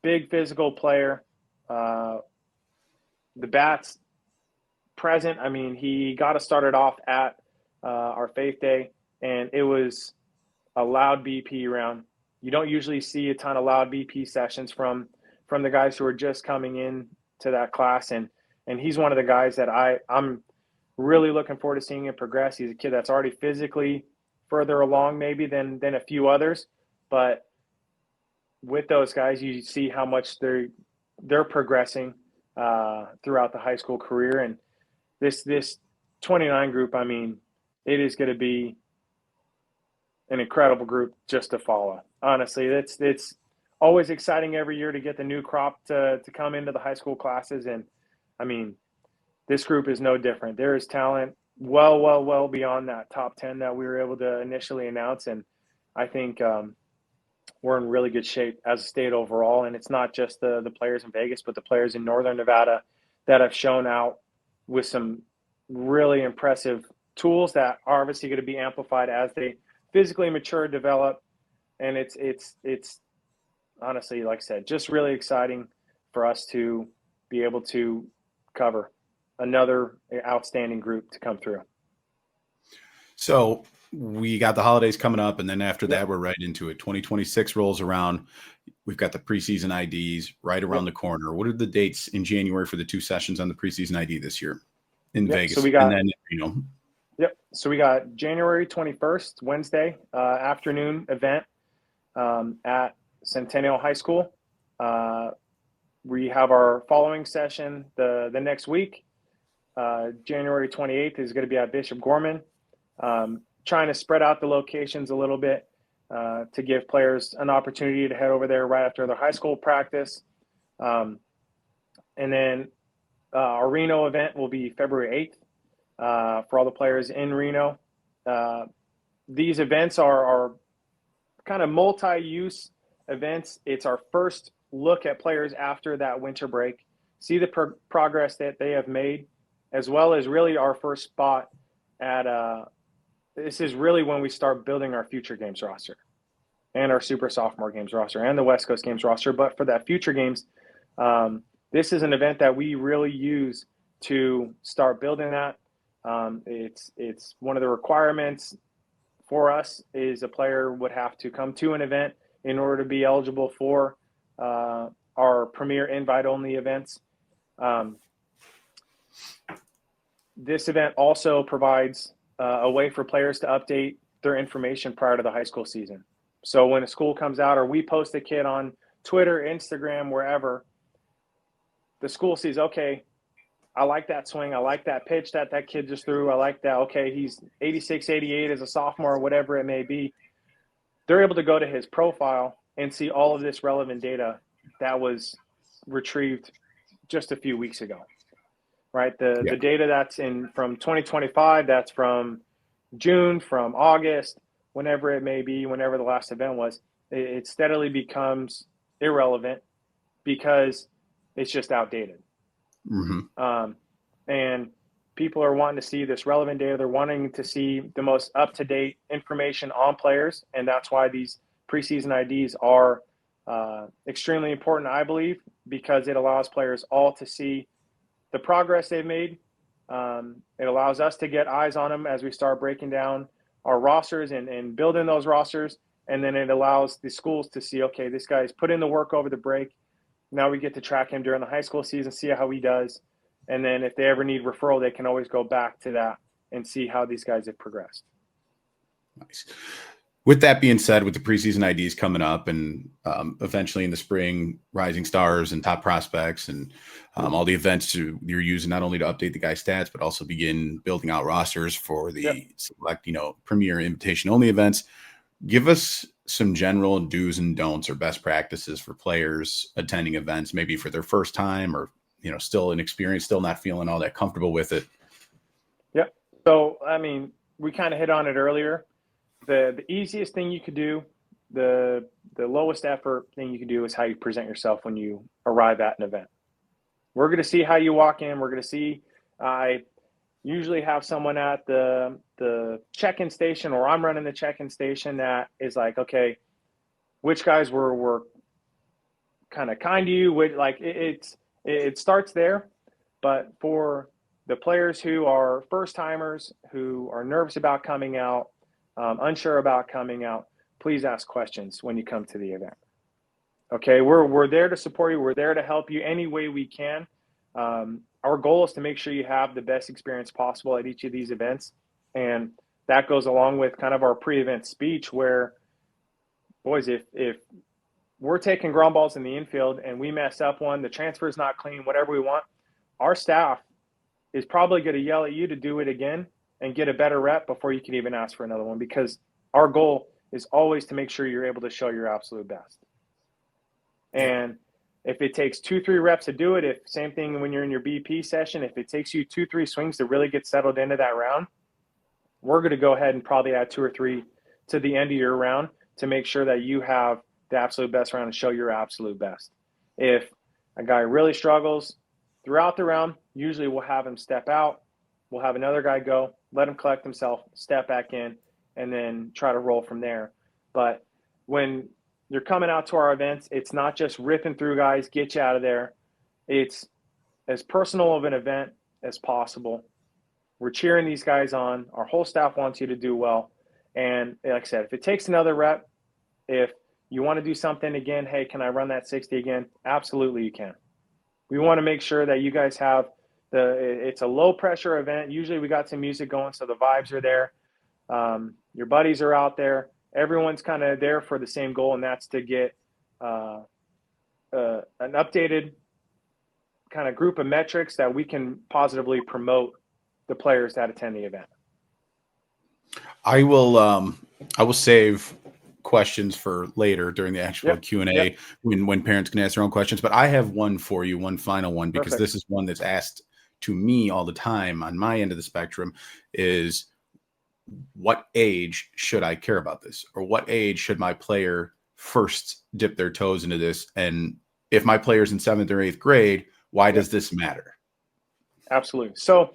Big physical player. The bat's present. I mean, he got us started off at our Faith Day, and it was a loud BP round. You don't usually see a ton of loud BP sessions from the guys who are just coming in to that class, and he's one of the guys that I'm really looking forward to seeing him progress. He's a kid that's already physically further along maybe than a few others, but with those guys, you see how much they're progressing throughout the high school career. And this 29 group, I mean, it is going to be an incredible group just to follow. Honestly, it's always exciting every year to get the new crop to come into the high school classes. And I mean, this group is no different. There is talent well beyond that top 10 that we were able to initially announce. And I think we're in really good shape as a state overall. And it's not just the players in Vegas, but the players in Northern Nevada that have shown out with some really impressive tools that are obviously going to be amplified as they physically mature, develop. And it's honestly, like I said, just really exciting for us to be able to cover another outstanding group to come through. So we got the holidays coming up, and then after that, we're right into it. 2026 rolls around. We've got the preseason IDs right around the corner. What are the dates in January for the 2 sessions on the preseason ID this year in Vegas? So we got, and then, So we got January 21st, Wednesday, afternoon event at Centennial High School. We have our following session the next week. January 28th is going to be at Bishop Gorman. Trying to spread out the locations a little bit to give players an opportunity to head over there right after their high school practice. And then our Reno event will be February 8th for all the players in Reno. These events are kind of multi-use events. It's our first look at players after that winter break, see the progress that they have made, as well as really our first spot at this is really when we start building our future games roster and our super sophomore games roster and the West Coast games roster. But for that future games, this is an event that we really use to start building that. It's one of the requirements for us is a player would have to come to an event in order to be eligible for our premier invite-only events. This event also provides a way for players to update their information prior to the high school season. So when a school comes out or we post a kid on Twitter, Instagram, wherever, the school sees, okay, I like that swing. I like that pitch that kid just threw. I like that. Okay, he's 86, 88 as a sophomore, whatever it may be. They're able to go to his profile and see all of this relevant data that was retrieved just a few weeks ago. Right, the data that's in from 2025, that's from June, from August, whenever it may be, whenever the last event was, it steadily becomes irrelevant because it's just outdated. Mm-hmm. And people are wanting to see this relevant data. They're wanting to see the most up-to-date information on players, and that's why these preseason IDs are extremely important, I believe, because it allows players all to see the progress they've made. It allows us to get eyes on them as we start breaking down our rosters and building those rosters. And then it allows the schools to see, okay, this guy's put in the work over the break. Now we get to track him during the high school season, see how he does. And then if they ever need referral, they can always go back to that and see how these guys have progressed. Nice. With that being said, with the preseason IDs coming up and eventually in the spring, rising stars and top prospects and all the events you're using not only to update the guy's stats, but also begin building out rosters for the select, premier invitation only events. Give us some general do's and don'ts or best practices for players attending events, maybe for their first time or, still inexperienced, still not feeling all that comfortable with it. Yep. So, I mean, we kind of hit on it earlier. The easiest thing you could do, the lowest effort thing you can do is how you present yourself when you arrive at an event. We're going to see how you walk in. We're going to see, I usually have someone at the check-in station, or I'm running the check-in station, that is like, okay, which guys were kind of kind to you? It starts there. But for the players who are first-timers, who are nervous about coming out, unsure about coming out, please ask questions when you come to the event. Okay, we're there to support you. We're there to help you any way we can. Our goal is to make sure you have the best experience possible at each of these events. And that goes along with kind of our pre-event speech where, boys, if we're taking ground balls in the infield and we mess up one, the transfer is not clean, whatever we want, our staff is probably going to yell at you to do it again and get a better rep before you can even ask for another one, because our goal is always to make sure you're able to show your absolute best. And if it takes 2-3 reps to do it, same thing when you're in your BP session, if it takes you 2-3 swings to really get settled into that round, we're going to go ahead and probably add 2 or 3 to the end of your round to make sure that you have the absolute best round and show your absolute best. If a guy really struggles throughout the round, usually we'll have him step out. We'll have another guy go, let him collect himself, step back in, and then try to roll from there. But when you're coming out to our events, it's not just ripping through guys, get you out of there. It's as personal of an event as possible. We're cheering these guys on. Our whole staff wants you to do well. And like I said, if it takes another rep, if you want to do something again, hey, can I run that 60 again? Absolutely you can. We want to make sure that you guys have it's a low pressure event. Usually we got some music going, so the vibes are there. Your buddies are out there. Everyone's kind of there for the same goal, and that's to get an updated kind of group of metrics that we can positively promote the players that attend the event. I will save questions for later during the actual Q&A when parents can ask their own questions. But I have one for you, one final one, because this is one that's asked to me all the time on my end of the spectrum is, what age should I care about this? Or what age should my player first dip their toes into this? And if my player's in 7th or 8th grade, why does this matter? Absolutely. So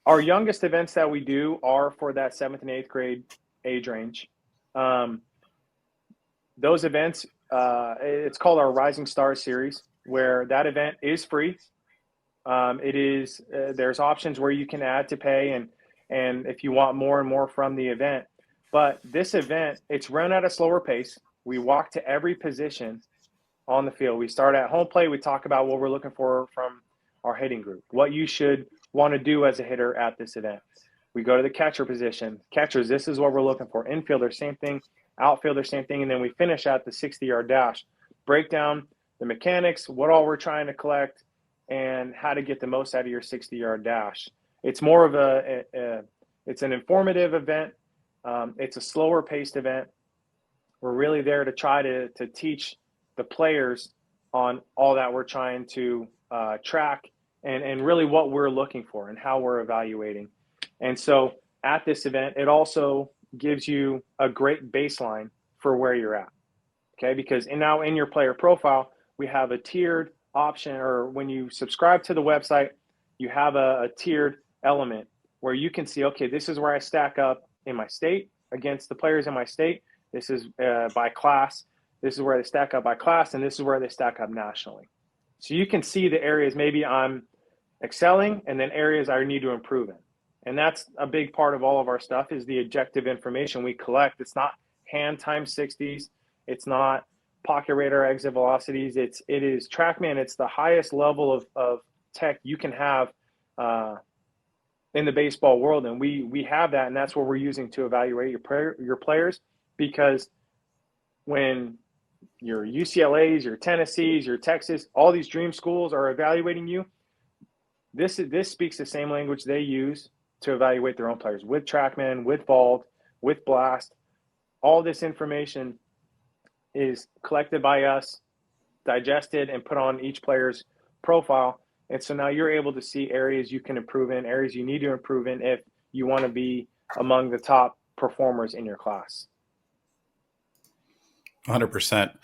our youngest events that we do are for that 7th and 8th grade age range. Those events, it's called our Rising Stars series, where that event is free. It is there's options where you can add to pay and if you want more and more from the event. But this event, it's run at a slower pace. We walk to every position on the field. We start at home plate. We talk about what we're looking for from our hitting group, what you should want to do as a hitter at this event. We go to the catcher position. Catchers, this is what we're looking for. Infielder, same thing. Outfielder, same thing. And then we finish at the 60-yard dash. Break down the mechanics, what all we're trying to collect, and how to get the most out of your 60-yard dash. It's more of it's an informative event. It's a slower paced event. We're really there to try to teach the players on all that we're trying to track and really what we're looking for and how we're evaluating. And so at this event, it also gives you a great baseline for where you're at. Okay, because now in your player profile, we have a tiered option, or when you subscribe to the website, you have a tiered element where you can see, okay, this is where I stack up in my state against the players in my state. This is by class. This is where they stack up by class, and this is where they stack up nationally. So you can see the areas maybe I'm excelling and then areas I need to improve in. And that's a big part of all of our stuff is the objective information we collect. It's not hand times 60s. It's not pocket radar exit velocities. It is TrackMan. It's the highest level of tech you can have in the baseball world. And we have that, and that's what we're using to evaluate your players, because when your UCLAs, your Tennessees, your Texas, all these dream schools are evaluating you, this speaks the same language they use to evaluate their own players with TrackMan, with Vault, with Blast. All this information is collected by us, digested, and put on each player's profile. And so now you're able to see areas you can improve in, areas you need to improve in if you want to be among the top performers in your class. 100%.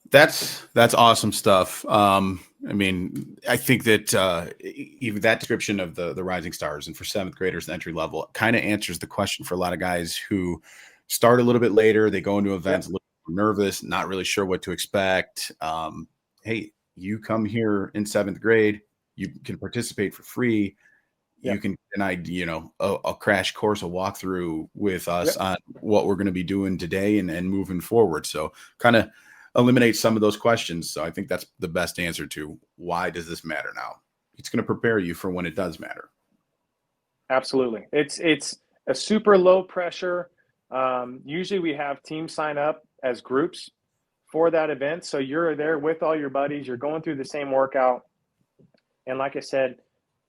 That's awesome stuff. I mean, I think that even that description of the Rising Stars and for 7th graders, the entry level, kind of answers the question for a lot of guys who start a little bit later. They go into events a little nervous, not really sure what to expect. Hey, you come here in 7th grade, you can participate for free. You can get a crash course, a walkthrough with us on what we're going to be doing today and moving forward. So kind of eliminate some of those questions. So I think that's the best answer to why does this matter now? It's going to prepare you for when it does matter. Absolutely. It's a super low pressure. Usually we have teams sign up as groups for that event. So you're there with all your buddies, you're going through the same workout. And like I said,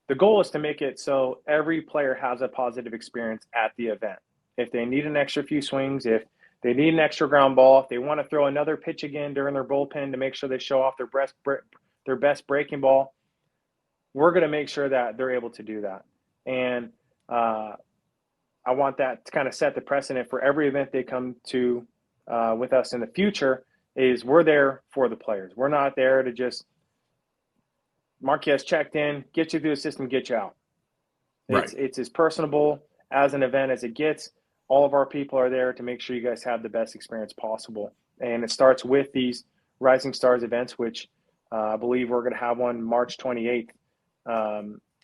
the goal is to make it so every player has a positive experience at the event. If they need an extra few swings, if They need an extra ground ball. If they want to throw another pitch again during their bullpen to make sure they show off their best breaking ball, we're going to make sure that they're able to do that. And I want that to kind of set the precedent for every event they come to with us in the future. Is we're there for the players. We're not there to just Marquez checked in, get you through the system, get you out. It's as personable as an event as it gets. All of our people are there to make sure you guys have the best experience possible. And it starts with these Rising Stars events, which I believe we're going to have one March 28th.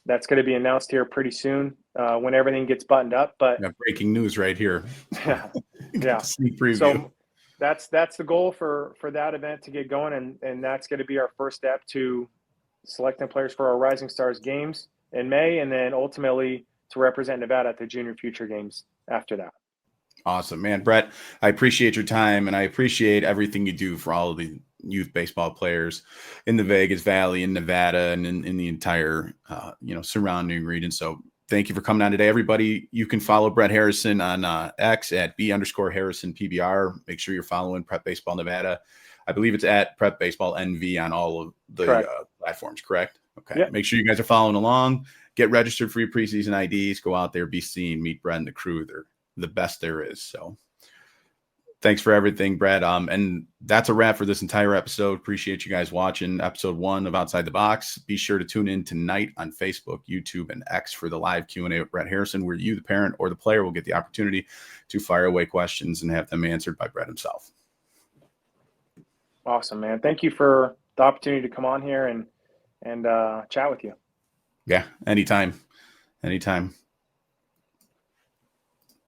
That's going to be announced here pretty soon when everything gets buttoned up. But breaking news right here. Yeah. Sneak preview. So that's the goal for that event to get going, and that's going to be our first step to selecting players for our Rising Stars games in May, and then ultimately to represent Nevada at the Junior Future Games after that. Awesome, man. Brett, I appreciate your time, and I appreciate everything you do for all of the youth baseball players in the Vegas Valley, in Nevada, and in the entire surrounding region. So thank you for coming on today, everybody. You can follow Brett Harrison on X at @B_Harrison PBR. Make sure you're following Prep Baseball Nevada. I believe it's at Prep Baseball NV on all of the platforms, correct? Okay. Yep. Make sure you guys are following along. Get registered for your preseason IDs. Go out there, be seen, meet Brett and the crew. They're the best there is. So thanks for everything, Brett. And that's a wrap for this entire episode. Appreciate you guys watching episode 1 of Outside the Box. Be sure to tune in tonight on Facebook, YouTube, and X for the live Q&A with Brett Harrison, where you, the parent or the player, will get the opportunity to fire away questions and have them answered by Brett himself. Awesome, man. Thank you for the opportunity to come on here and chat with you. Yeah, anytime.